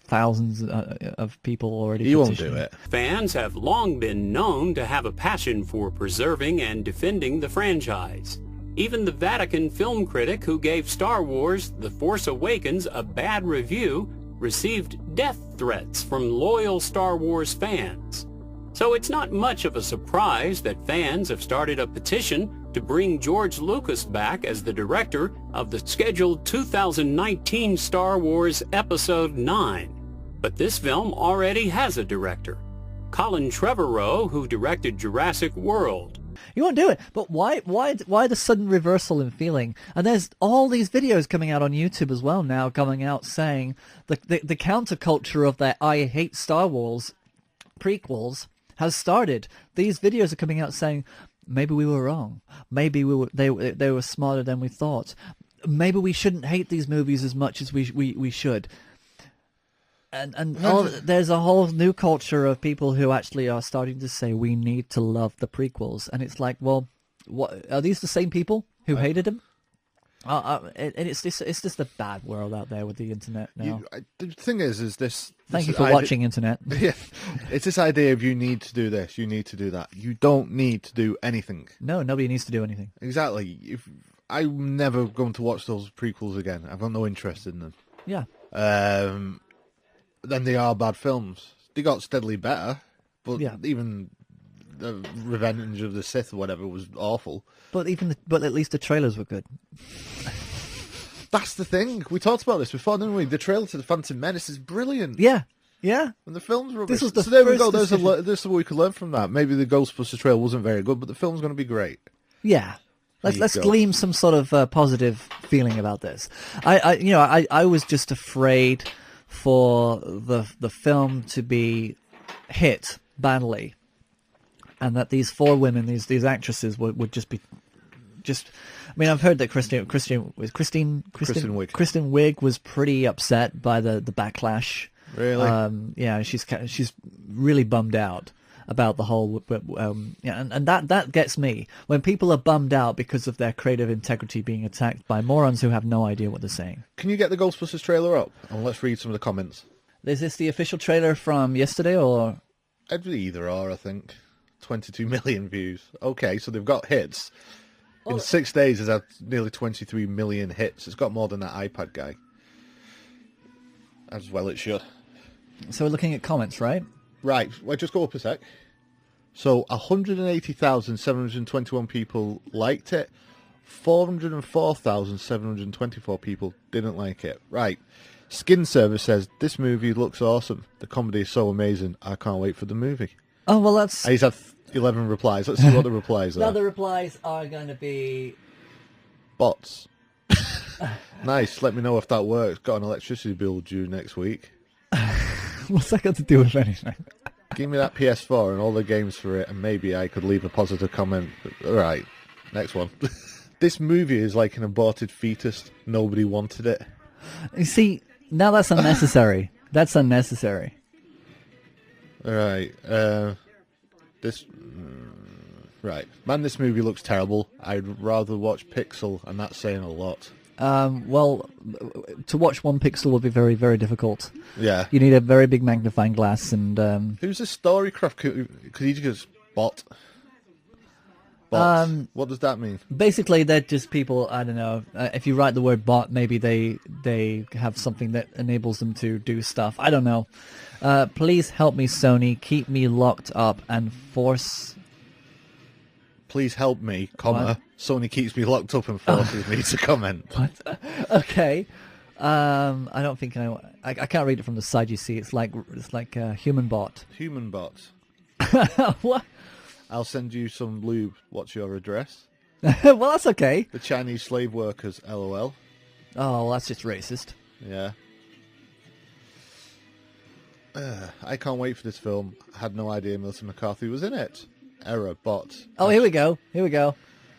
thousands of people already. He won't do it. Fans have long been known to have a passion for preserving and defending the franchise. Even the Vatican film critic who gave Star Wars The Force Awakens a bad review received death threats from loyal Star Wars fans. So it's not much of a surprise that fans have started a petition to bring George Lucas back as the director of the scheduled 2019 Star Wars Episode 9. But this film already has a director, Colin Trevorrow, who directed Jurassic World. You won't do it, but why the sudden reversal in feeling? And there's all these videos coming out on YouTube as well now, coming out saying the counterculture of their I hate Star Wars prequels has started. These videos are coming out saying maybe we were wrong, maybe they were smarter than we thought, maybe we shouldn't hate these movies as much as we should. And there's a whole new culture of people who actually are starting to say we need to love the prequels, and it's like, well, what are these the same people who hated them? And it's just a bad world out there with the internet now. The thing is this. Thank you for watching, internet. Yeah, it's this idea of you need to do this, you need to do that. You don't need to do anything. No, nobody needs to do anything. Exactly. I'm never going to watch those prequels again. I've got no interest in them. Yeah. Then they are bad films. They got steadily better, but yeah. Even the Revenge of the Sith or whatever was awful. But at least the trailers were good. That's the thing. We talked about this before, didn't we? The trailer to The Phantom Menace is brilliant. Yeah. Yeah. And the film's rubbish. This was the so there we first go. There's what we could learn from that. Maybe the Ghostbusters trailer wasn't very good, but the film's going to be great. Yeah. Let's glean some sort of positive feeling about this. I was just afraid for the film to be hit badly, and that these four women, these actresses would just be. I mean, I've heard that Kristen Wiig was pretty upset by the backlash. Really? Yeah, she's really bummed out about the whole. And that gets me when people are bummed out because of their creative integrity being attacked by morons who have no idea what they're saying. Can you get the Ghostbusters trailer up and let's read some of the comments? Is this the official trailer from yesterday or? Either or, I think. 22 million views. Okay, so they've got hits. In 6 days, it's had nearly 23 million hits. It's got more than that iPad guy. As well it should. So we're looking at comments, right? Right. Well, just go up a sec. So 180,721 people liked it. 404,724 people didn't like it. Right. Skin Service says, this movie looks awesome. The comedy is so amazing. I can't wait for the movie. Oh, well, that's... He's had 11 replies. Let's see what the replies are. Now the replies are going to be... bots. Nice. Let me know if that works. Got an electricity bill due next week. What's that got to do with anything? Give me that PS4 and all the games for it, and maybe I could leave a positive comment. All right. Next one. This movie is like an aborted fetus. Nobody wanted it. You see, now that's unnecessary. That's unnecessary. All right. Right. Man, this movie looks terrible. I'd rather watch Pixel, and that's saying a lot. Well, to watch one pixel would be very, very difficult. Yeah. You need a very big magnifying glass and... Who's this Storycraft? Could he just bot? Bots. What does that mean? Basically, they're just people, I don't know, if you write the word bot, maybe they have something that enables them to do stuff. I don't know. Please help me, Sony. Keep me locked up and force... Please help me, comma. What? Sony keeps me locked up and forces me to comment. What? Okay. I don't think I can't read it from the side. You see, it's like human bot. Human bot. What? I'll send you some lube. What's your address? Well, that's okay. The Chinese slave workers. LOL. Oh, well, that's just racist. Yeah. I can't wait for this film. I had no idea Melissa McCarthy was in it. Error, bot. Oh, here we go. Here we go.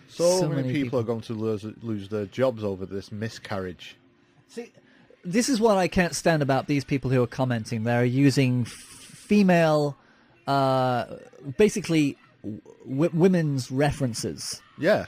So many people are going to lose their jobs over this miscarriage. See, this is what I can't stand about these people who are commenting. They're using female, basically women's references. Yeah.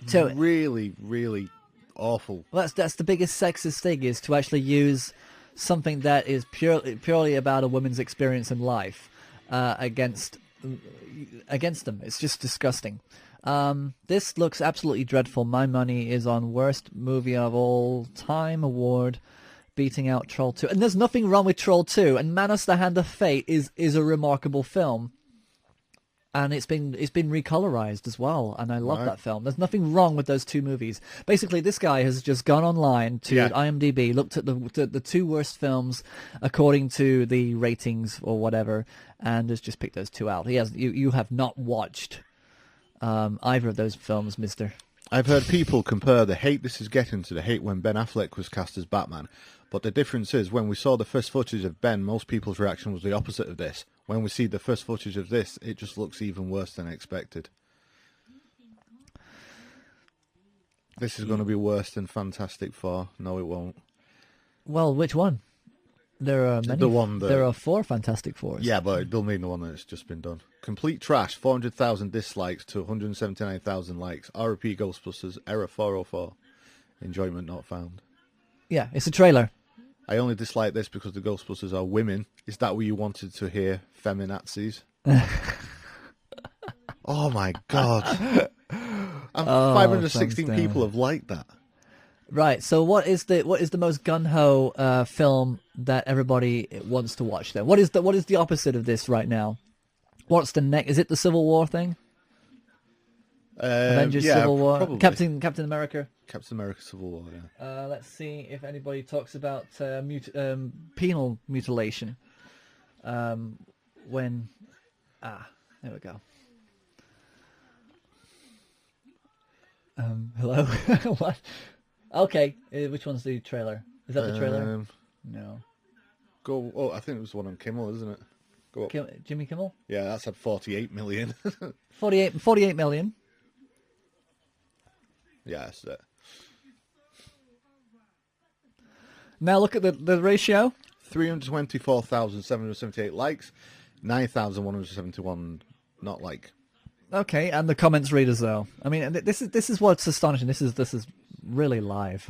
So really, really awful. Well, that's the biggest sexist thing, is to actually use something that is purely about a woman's experience in life against them. It's just disgusting. This looks absolutely dreadful. My money is on Worst Movie of All Time award, beating out Troll 2. And there's nothing wrong with Troll 2. And Manos: The Hand of Fate is a remarkable film. And it's been recolorized as well, and I love that film. There's nothing wrong with those two movies. Basically, this guy has just gone online to IMDb, looked at the two worst films according to the ratings or whatever, and has just picked those two out. You have not watched either of those films, mister. I've heard people compare the hate this is getting to the hate when Ben Affleck was cast as Batman. But the difference is, when we saw the first footage of Ben, most people's reaction was the opposite of this. When we see the first footage of this, it just looks even worse than expected. This is going to be worse than Fantastic Four. No, it won't. Well, which one? There are many. There are 4 Fantastic Fours. Yeah, but it don't mean the one that's just been done. Complete trash, 400,000 dislikes to 179,000 likes. RP Ghostbusters, error 404. Enjoyment not found. Yeah, it's a trailer. I only dislike this because the Ghostbusters are women. Is that what you wanted to hear, feminazis? Oh my god. 516 people have liked that. Right, so what is the most gung-ho film that everybody wants to watch then? What is the opposite of this right now? What's the next? Is it the Civil War thing? Avengers Civil War? Probably. Captain America? Captain America Civil War, yeah. Let's see if anybody talks about penal mutilation. There we go. Hello? What? Okay, which one's the trailer? Is that the trailer? No. Go. Oh, I think it was one on Kimmel, isn't it? Go up. Jimmy Kimmel? Yeah, that's had 48 million. 48 million. Yeah, that's it. Now look at the ratio. 324,778 likes, 9,171 not like. Okay, and the comments readers though. I mean, this is what's astonishing. This is really live.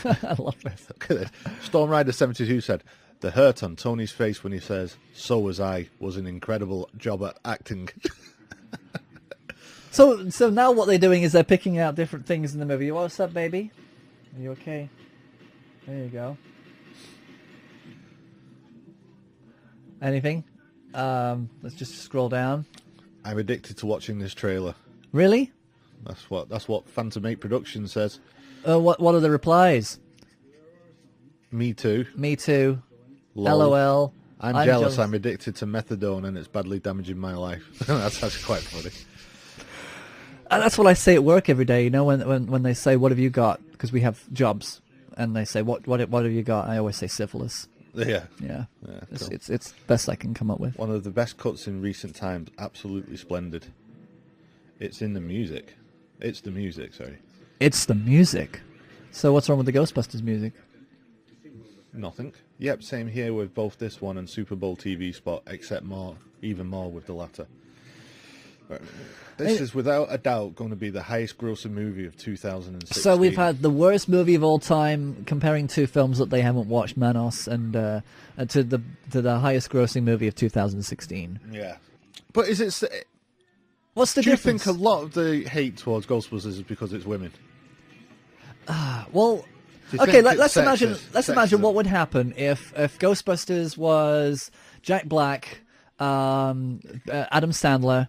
I love this. Look at this. Storm Rider 72 said, "The hurt on Tony's face when he says, 'So was I,' was an incredible job at acting." So now what they're doing is they're picking out different things in the movie. What's up, baby? Are you okay? There you go. Anything? Let's just scroll down. I'm addicted to watching this trailer. Really? That's what Phantom 8 Productions says. What are the replies? Me too. Me too. Lol. LOL. I'm jealous. I'm addicted to methadone and it's badly damaging my life. That's actually quite funny. And that's what I say at work every day. You know, when they say, "What have you got?" Because we have jobs, and they say, "What have you got?" I always say syphilis. Yeah. Cool. It's the best I can come up with. One of the best cuts in recent times. Absolutely splendid. It's in the music. It's the music, sorry. It's the music. So what's wrong with the Ghostbusters music? Nothing. Yep, same here with both this one and Super Bowl TV spot, except even more with the latter. This is without a doubt going to be the highest grossing movie of 2016. So we've had the worst movie of all time comparing two films that they haven't watched, Manos, and to the highest grossing movie of 2016. Yeah. But is it... What's the difference? Do you think a lot of the hate towards Ghostbusters is because it's women? Well... Okay, let's imagine what would happen if Ghostbusters was Jack Black, Adam Sandler,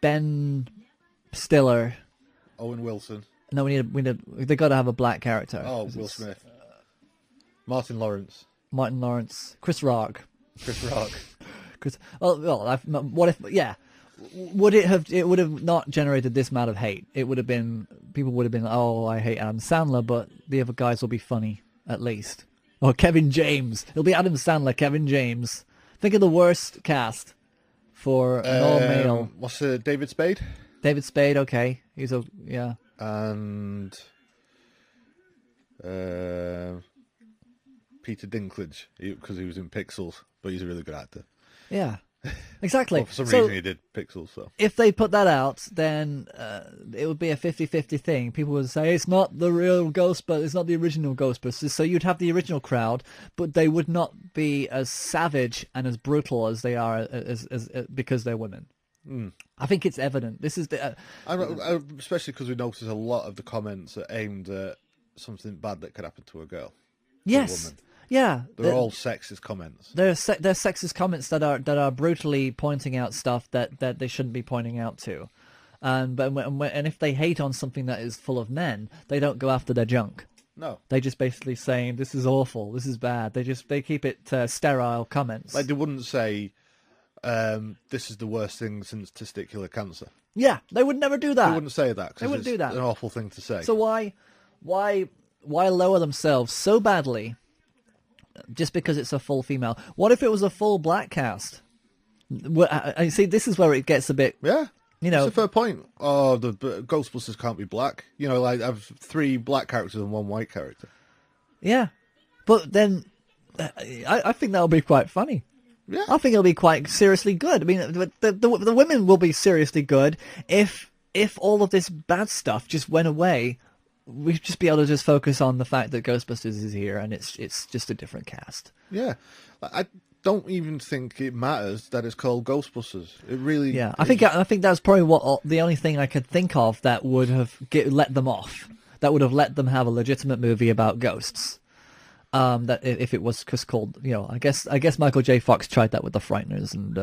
Ben Stiller, Owen Wilson. No, they got to have a black character. Oh, Will Smith, Martin Lawrence, Chris Rock. Well, would it have? It would have not generated this amount of hate. It would have been people would have been, "Oh, I hate Adam Sandler," but the other guys will be funny at least. Or Kevin James. It'll be Adam Sandler, Kevin James. Think of the worst cast for an all-male. What's David Spade? David Spade, okay. He's and Peter Dinklage, because he was in Pixels, but he's a really good actor. Yeah, exactly. Well, for some reason he did Pixels. So if they put that out, then it would be a 50-50 thing. People would say it's not the real Ghostbusters, it's not the original Ghostbusters. So you'd have the original crowd, but they would not be as savage and as brutal as they are as because they're women. I think it's evident. This is the especially because we notice a lot of the comments are aimed at something bad that could happen to a girl. Yes. A woman. Yeah. They're all sexist comments. They're sexist comments that are brutally pointing out stuff that they shouldn't be pointing out to. And if they hate on something that is full of men, they don't go after their junk. No. They just basically saying, this is awful, this is bad. They keep it sterile comments. Like, they wouldn't say, this is the worst thing since testicular cancer. Yeah, they would never do that. They wouldn't say that. They wouldn't do that. It's an awful thing to say. So why lower themselves so badly just because it's a full female? What if it was a full black cast? I see, this is where it gets a bit... Yeah. You know, it's a fair point. Oh, the Ghostbusters can't be black. You know, like, I have 3 black characters and 1 white character. Yeah, but then I think that'll be quite funny. Yeah, I think it'll be quite seriously good. I mean, the women will be seriously good if all of this bad stuff just went away. We'd just be able to just focus on the fact that Ghostbusters is here and it's just a different cast. Yeah, I don't even think it matters that it's called Ghostbusters. It really... Yeah, I think that's probably the only thing I could think of that would have let them off. That would have let them have a legitimate movie about ghosts. That if it was just called, you know, I guess Michael J. Fox tried that with The Frighteners. And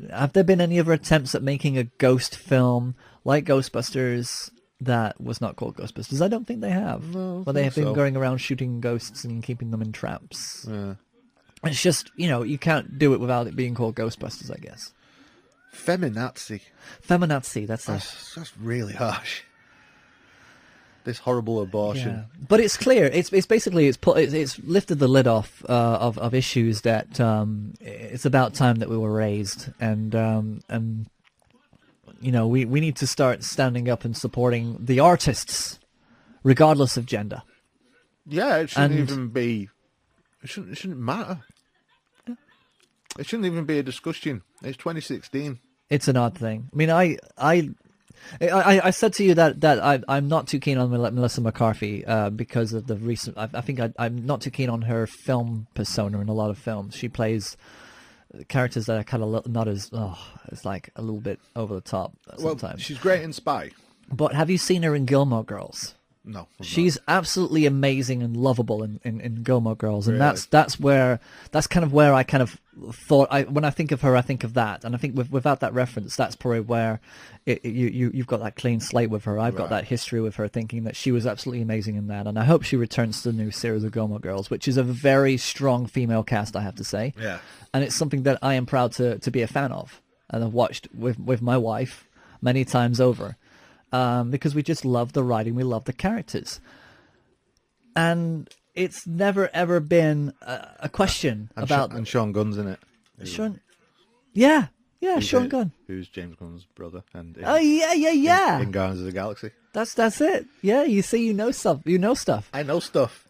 have there been any other attempts at making a ghost film like Ghostbusters that was not called Ghostbusters? I don't think they have. No, but they have been going around shooting ghosts and keeping them in traps. Yeah. It's just, you know, you can't do it without it being called Ghostbusters, I guess. Feminazi, that's really harsh. This horrible abortion. Yeah. But it's clear. It's basically it's lifted the lid off of issues that it's about time that we were raised, and you know, we need to start standing up and supporting the artists, regardless of gender. Yeah, it shouldn't even be. It shouldn't matter. Yeah. It shouldn't even be a discussion. It's 2016. It's an odd thing. I mean, I said to you that I'm not too keen on Melissa McCarthy because of the recent. I think I'm not too keen on her film persona in a lot of films. She plays characters that are kind of not as it's like a little bit over the top sometimes. Well, she's great in Spy. But have you seen her in Gilmore Girls? No, she's absolutely amazing and lovable in Gilmore Girls, and really? that's kind of where I kind of thought when I think of her, I think of that, and I think without that reference, that's probably where you've got that clean slate with her. I've got that history with her, thinking that she was absolutely amazing in that, and I hope she returns to the new series of Gilmore Girls, which is a very strong female cast, I have to say. Yeah, and it's something that I am proud to be a fan of, and I've watched with my wife many times over. Because we just love the writing, we love the characters, and it's never ever been a question about. And Sean Gunn's in it. Sean, yeah, Sean Gunn, who's James Gunn's brother, and yeah. In Guardians of the Galaxy. That's it. Yeah, you see, you know stuff. I know stuff.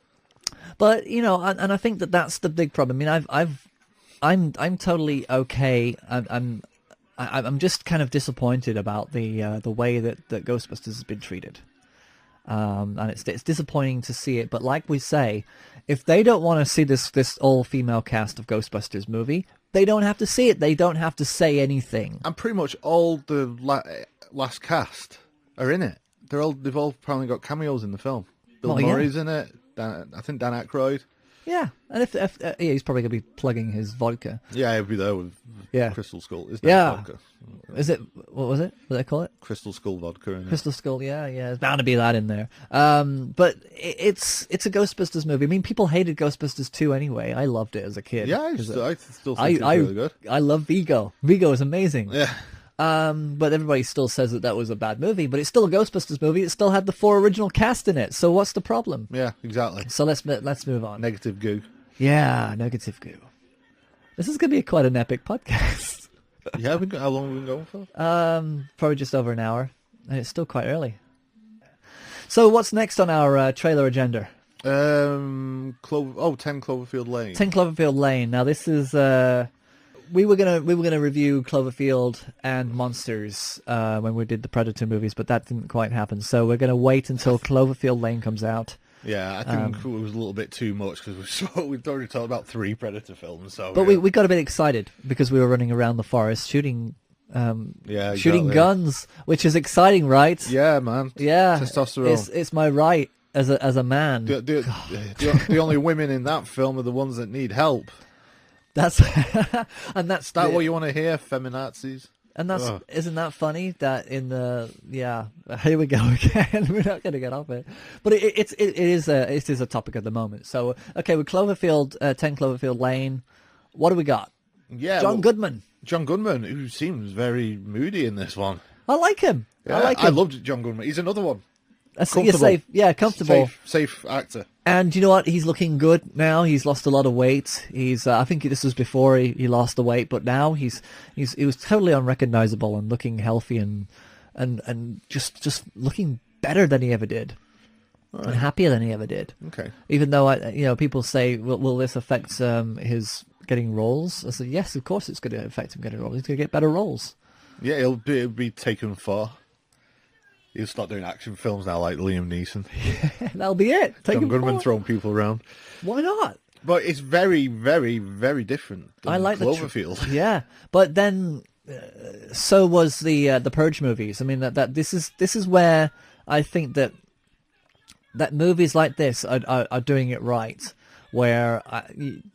But you know, and I think that's the big problem. I mean, I'm totally okay. I'm just kind of disappointed about the way that Ghostbusters has been treated, and it's disappointing to see it. But like we say, if they don't want to see this all-female cast of Ghostbusters movie, they don't have to see it. They don't have to say anything. And pretty much all the last cast are in it. They've all probably got cameos in the film. Bill Murray's in it. I think Dan Aykroyd. Yeah, and if he's probably going to be plugging his vodka. Yeah, he'll be there with Crystal Skull. Isn't vodka? Is it? What was it? What do they call it? Crystal Skull vodka. Crystal Skull. Yeah. There's bound to be that in there. But it's a Ghostbusters movie. I mean, people hated Ghostbusters 2 anyway. I loved it as a kid. Yeah, I still think it's really good. I love Vigo. Vigo is amazing. Yeah. But everybody still says that was a bad movie, but it's still a Ghostbusters movie. It still had the 4 original cast in it. So what's the problem? Yeah, exactly. So let's move on. Negative goo. Yeah, negative goo. This is going to be quite an epic podcast. Yeah, how long have we been going for? Probably just over an hour, and it's still quite early. So what's next on our trailer agenda? 10 Cloverfield Lane. 10 Cloverfield Lane. Now this is we were gonna review Cloverfield and Monsters when we did the Predator movies, but that didn't quite happen. So we're gonna wait until Cloverfield Lane comes out. Yeah, I think it was a little bit too much because we've already talked about 3 Predator films. So, but we got a bit excited because we were running around the forest shooting shooting guns, which is exciting, right? Yeah, man. Yeah, testosterone. It's my right as a man. The only women in that film are the ones that need help. That's Is that what you want to hear, feminazis? And isn't that funny that in the here we go again. We're not going to get off it, but it is a topic at the moment. So okay, with 10 Cloverfield Lane, what do we got? Yeah, John Goodman, who seems very moody in this one. I like him. Yeah, I loved John Goodman. He's another one. Comfortable. Safe actor. And you know what? He's looking good now. He's lost a lot of weight. I think this was before he lost the weight, but now he was totally unrecognizable and looking healthy and just looking better than he ever did, and happier than he ever did. Okay. Even though people say, will this affect his getting roles? I said, yes, of course it's going to affect him getting roles. He's going to get better roles. Yeah, he'll be taken far. He'll start doing action films now, like Liam Neeson. That'll be it. John Goodman throwing people around. Why not? But it's very, very, very different than I like Cloverfield. Yeah, but then so was the Purge movies. I mean that this is where I think that movies like this are doing it right, where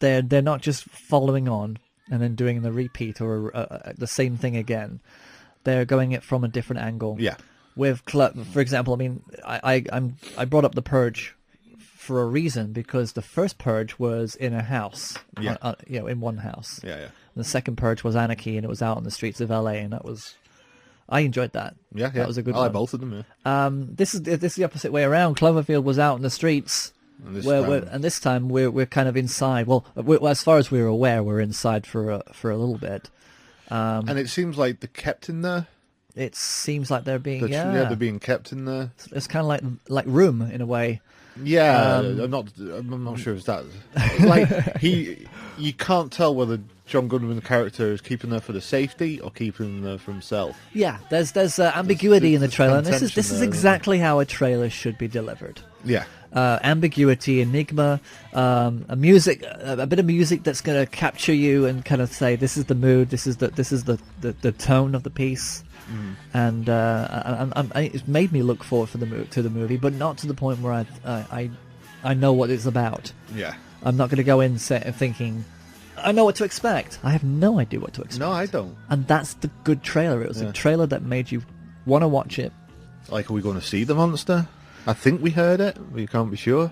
they're not just following on and then doing the repeat or the same thing again. They're going it from a different angle. Yeah. For example, I mean, I brought up the Purge for a reason, because the first Purge was in a house, in one house. Yeah. And the second Purge was anarchy, and it was out on the streets of LA, and I enjoyed that. Yeah. That was a good I one. like both of them. Yeah. This is the opposite way around. Cloverfield was out in the streets, and this time we're kind of inside. Well, as far as we're aware, we're inside for a little bit. And it seems like they're kept in there. It seems like they're being they're being kept in there. It's kind of like Room in a way. Yeah, I'm not sure if that. Like you can't tell whether John Goodman's character is keeping there for the safety or keeping there for himself. Yeah, there's ambiguity in the trailer, and this is exactly how a trailer should be delivered. Yeah. Ambiguity, enigma, a bit of music that's going to capture you and kind of say, this is the mood, this is the tone of the piece. And it made me look forward to the movie, but not to the point where I know what it's about. Yeah, I'm not going to go in thinking I know what to expect. I have no idea what to expect. No, I don't. And that's the good trailer. It was a trailer that made you want to watch it. Like, are we going to see the monster? I think we heard it, but you can't be sure.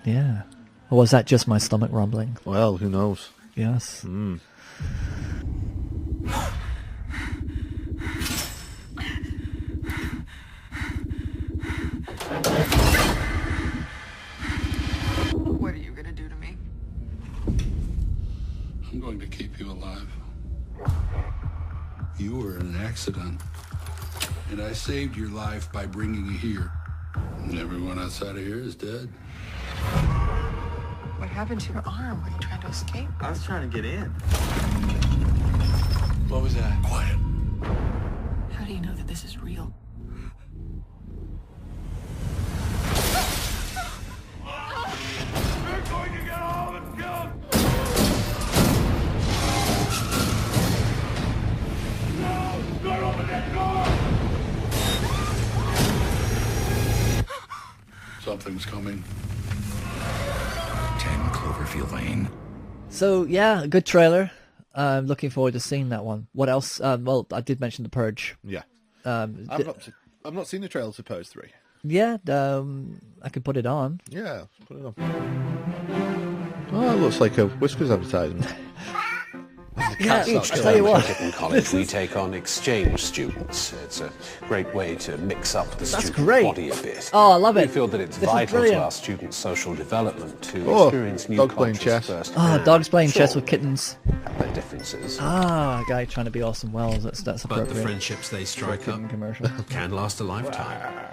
Yeah. Or was that just my stomach rumbling? Well, who knows? Yes. What are you going to do to me? I'm going to keep you alive. You were in an accident, and I saved your life by bringing you here. And everyone outside of here is dead. What happened to your arm? Were you trying to escape? I was trying to get in. What was that? Quiet. How do you know that this is real? We're going to get all the killed! No! Don't open that door! Something's coming. 10 Cloverfield Lane. So, yeah, a good trailer. I'm looking forward to seeing that one. What else? Well, I did mention The Purge. Yeah. I've not seen the trailer to Purge 3. Yeah, I could put it on. Yeah, put it on. Oh, it looks like a Whiskers advertisement. Yeah, I'll tell you what. In college, we take on exchange students. It's a great way to mix up the student body a bit. Oh, I love it. We feel that it's vital to our students' social development to experience new dogs playing cultures chess. first. Oh, dogs playing chess with kittens. Have their differences. Ah, a guy trying to be Orson Welles. That's appropriate. But the friendships they strike up can last a lifetime,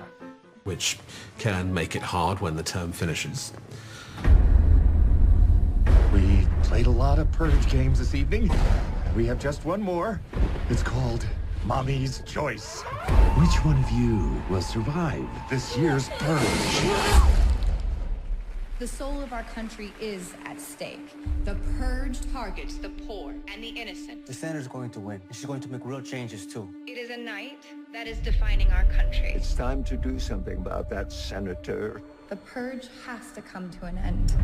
which can make it hard when the term finishes. We played a lot of Purge games this evening. We have just one more. It's called Mommy's Choice. Which one of you will survive this year's Purge? The soul of our country is at stake. The Purge targets the poor and the innocent. The senator's going to win, and she's going to make real changes, too. It is a night that is defining our country. It's time to do something about that senator. The Purge has to come to an end.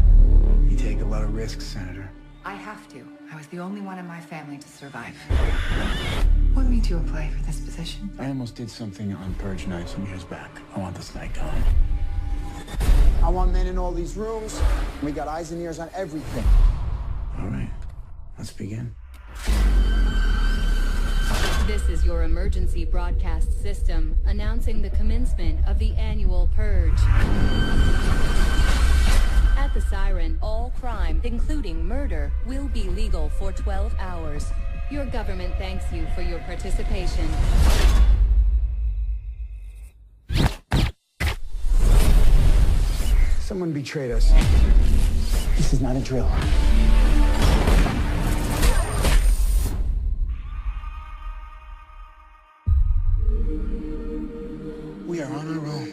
You take a lot of risks, Senator. I have to. I was the only one in my family to survive. What made you apply for this position? I almost did something on Purge night some years back. I want this night gone. I want men in all these rooms. We got eyes and ears on everything. All right, let's begin. This is your emergency broadcast system announcing the commencement of the annual Purge. At the siren, all crime, including murder, will be legal for 12 hours. Your government thanks you for your participation. Someone betrayed us. This is not a drill. We are on our own.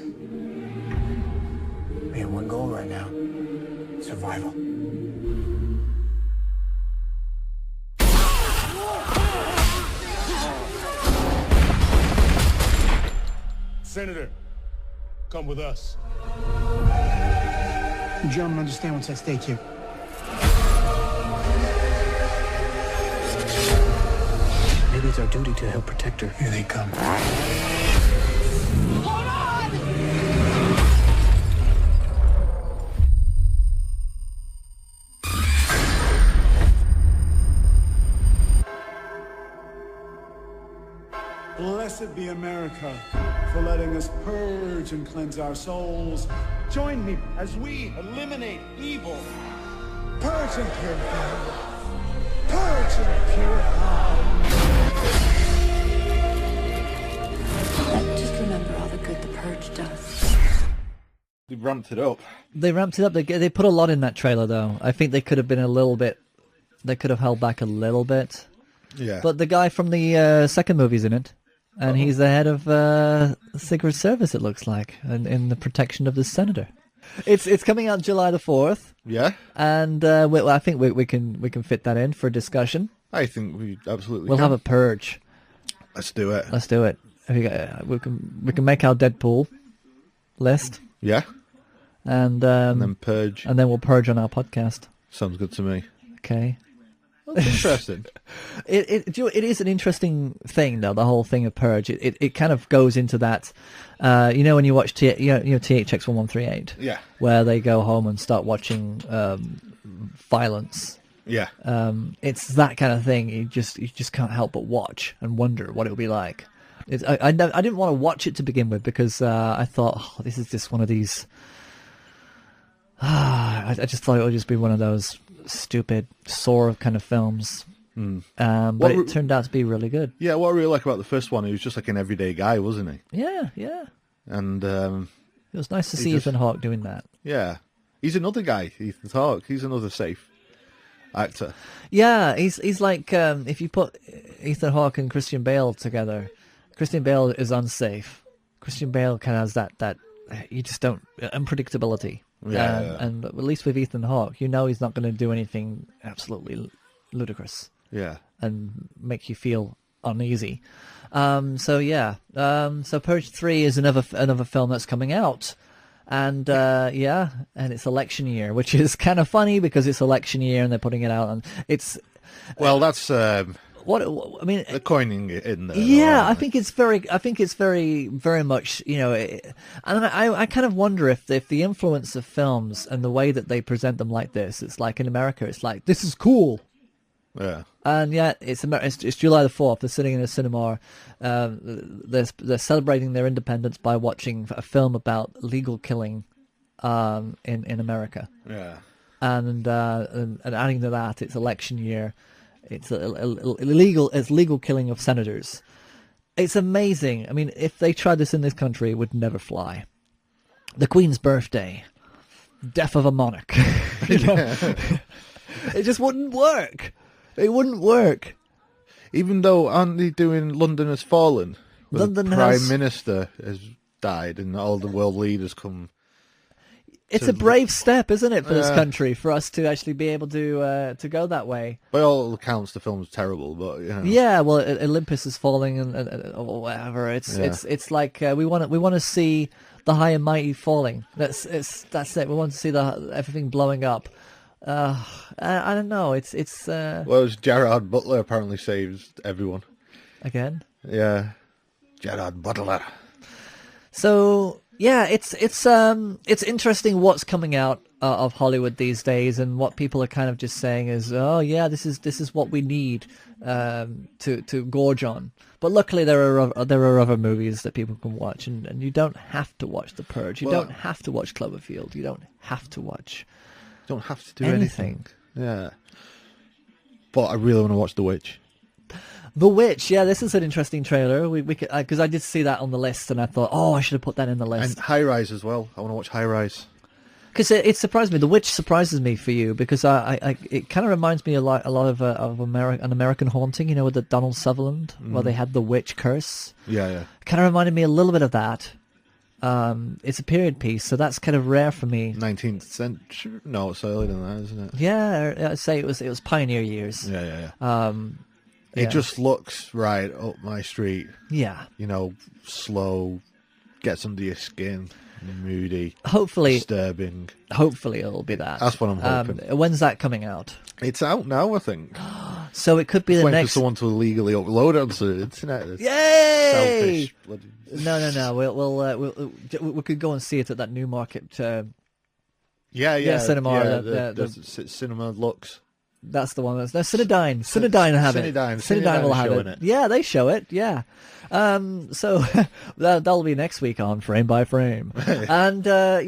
We have one goal right now. Survival. Senator, come with us. You gentlemen understand what's at stake here. Maybe it's our duty to help protect her. Here they come. Hold on! Blessed be America for letting us purge and cleanse our souls. Join me as we eliminate evil. Purge and purify. Purge and purify. Just remember all the good the Purge does. They ramped it up. They ramped it up. They put a lot in that trailer, though. I think they could have been a little bit... They could have held back a little bit. Yeah. But the guy from the second movie's in it. And he's the head of the Secret Service, it looks like, and in the protection of the senator. It's coming out July the 4th. Yeah. And I think we can fit that in for discussion. I think we absolutely We'll can. have a purge. Let's do it. Let's do it. We can make our Deadpool list. Yeah. And then purge. And then we'll purge on our podcast. Sounds good to me. Okay. That's interesting. It is an interesting thing, though. The whole thing of Purge. It kind of goes into that. When you watch THX 1138. Yeah. Where they go home and start watching violence. Yeah. It's that kind of thing. You just can't help but watch and wonder what it would be like. I didn't want to watch it to begin with because I thought, this is just one of these. I just thought it would just be one of those stupid, sore kind of films. But it turned out to be really good. Yeah, what I really like about the first one, he was just like an everyday guy, wasn't he? Yeah. And it was nice to see Ethan Hawke doing that. Yeah. He's another guy, Ethan Hawke. He's another safe actor. Yeah, he's like, if you put Ethan Hawke and Christian Bale together, Christian Bale is unsafe. Christian Bale kind of has that you just don't, unpredictability. Yeah, And at least with Ethan Hawke, he's not going to do anything absolutely ludicrous. Yeah. And make you feel uneasy. So Purge 3 is another film that's coming out. And and it's election year, which is kind of funny because it's election year and they're putting it out, and it's that's what I mean. They're coining it in there. Yeah, I think it's very very much, and I kind of wonder if the influence of films and the way that they present them like this, it's like in America, it's like, this is cool. Yeah. And yet it's July the 4th. They're sitting in a cinema. They're celebrating their independence by watching a film about legal killing in America. Yeah. And adding to that, it's election year. It's legal killing of senators. It's amazing. I mean, if they tried this in this country, it would never fly. The Queen's birthday, death of a monarch. It just wouldn't work. It wouldn't work. Even though, aren't they doing London Has Fallen? London the Prime Minister has died and all the world leaders come. It's a brave step, isn't it, for this country, for us to actually be able to go that way. By all accounts, the film's terrible, but yeah. Well, Olympus is falling, and or whatever. It's like we want to see the high and mighty falling. That's it. We want to see everything blowing up. I don't know. It's well, it's Gerard Butler apparently saves everyone again. Yeah, Gerard Butler. So yeah, it's interesting what's coming out of Hollywood these days, and what people are kind of just saying is, oh yeah, this is what we need to gorge on. But luckily there are other movies that people can watch, and you don't have to watch The Purge. You don't have to watch Cloverfield. You don't have to watch. You don't have to do anything. Yeah. But I really want to watch The Witch. The Witch, yeah, this is an interesting trailer. We could, because I did see that on the list, and I thought, oh, I should have put that in the list. And High Rise as well. I want to watch High Rise. Because it surprised me. The Witch surprises me for you, because it kind of reminds me a lot of an American Haunting, with the Donald Sutherland, where they had the witch curse. Yeah. Kind of reminded me a little bit of that. It's a period piece, so that's kind of rare for me. 19th century? No, it's earlier than that, isn't it? Yeah, I'd say it was pioneer years. Yeah. Yeah. It just looks right up my street. Yeah. Slow, gets under your skin, moody, hopefully disturbing. Hopefully it'll be that. That's what I'm hoping. When's that coming out? It's out now, I think. So it could be the next. For someone to illegally upload it onto the internet. It's Yay! Selfish. No. We could go and see it at that Newmarket. Yeah. Cinema. The Cinema Lux. That's the one. No, Cinedyne. Cinedyne have it. Cinedyne will have it. Yeah, they show it. Yeah. So that'll be next week on Frame by Frame. And I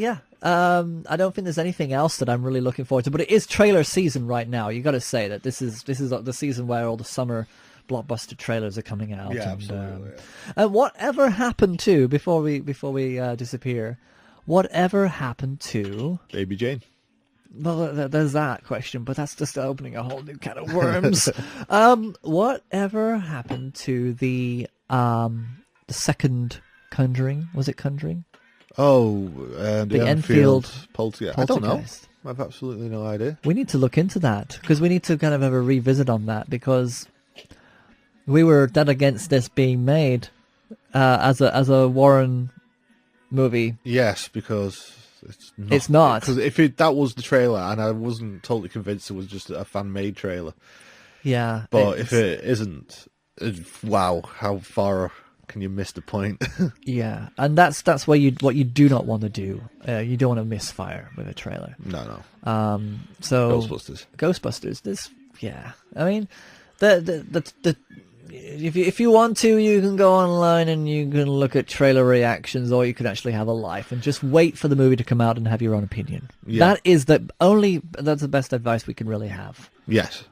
don't think there's anything else that I'm really looking forward to. But it is trailer season right now. You got to say that this is the season where all the summer blockbuster trailers are coming out. Yeah, absolutely. And whatever happened to before we disappear? Whatever happened to Baby Jane? Well, there's that question, but that's just opening a whole new can of worms. Whatever happened to the second Conjuring? Was it Conjuring? Oh, the Enfield Poltergeist. I don't know. I have absolutely no idea. We need to look into that, because we need to kind of have a revisit on that, because we were dead against this being made as a Warren movie. Yes, because it's not. Because if that was the trailer, and I wasn't totally convinced it was just a fan-made trailer. Yeah. But if it isn't, wow, how far can you miss the point? Yeah, and that's what you do not want to do. You don't want to misfire with a trailer. No. So Ghostbusters. I mean, if you want to, you can go online and you can look at trailer reactions, or you can actually have a life and just wait for the movie to come out and have your own opinion. Yeah. That's the best advice we can really have. Yes.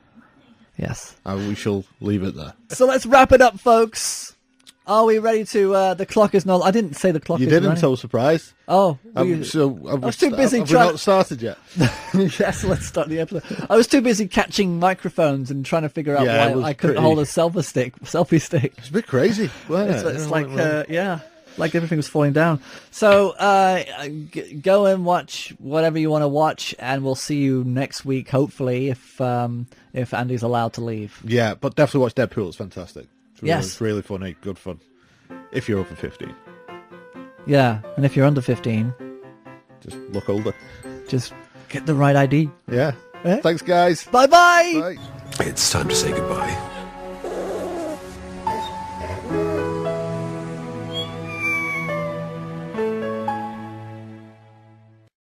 We shall leave it there. So let's wrap it up, folks. Are we ready to? The clock is not. I didn't say the clock. You is didn't. running. So surprised. Oh, I was too busy. Have we not started yet? Yes, let's start the episode. I was too busy catching microphones and trying to figure out why I couldn't hold a selfie stick. It's a bit crazy. It's like like everything was falling down. So go and watch whatever you want to watch, and we'll see you next week, hopefully, if Andy's allowed to leave. Yeah, but definitely watch Deadpool. It's fantastic. It's really funny, good fun. If you're over 15. Yeah, and if you're under 15, just look older. Just get the right ID. Yeah. Thanks, guys. Bye-bye. Bye. It's time to say goodbye.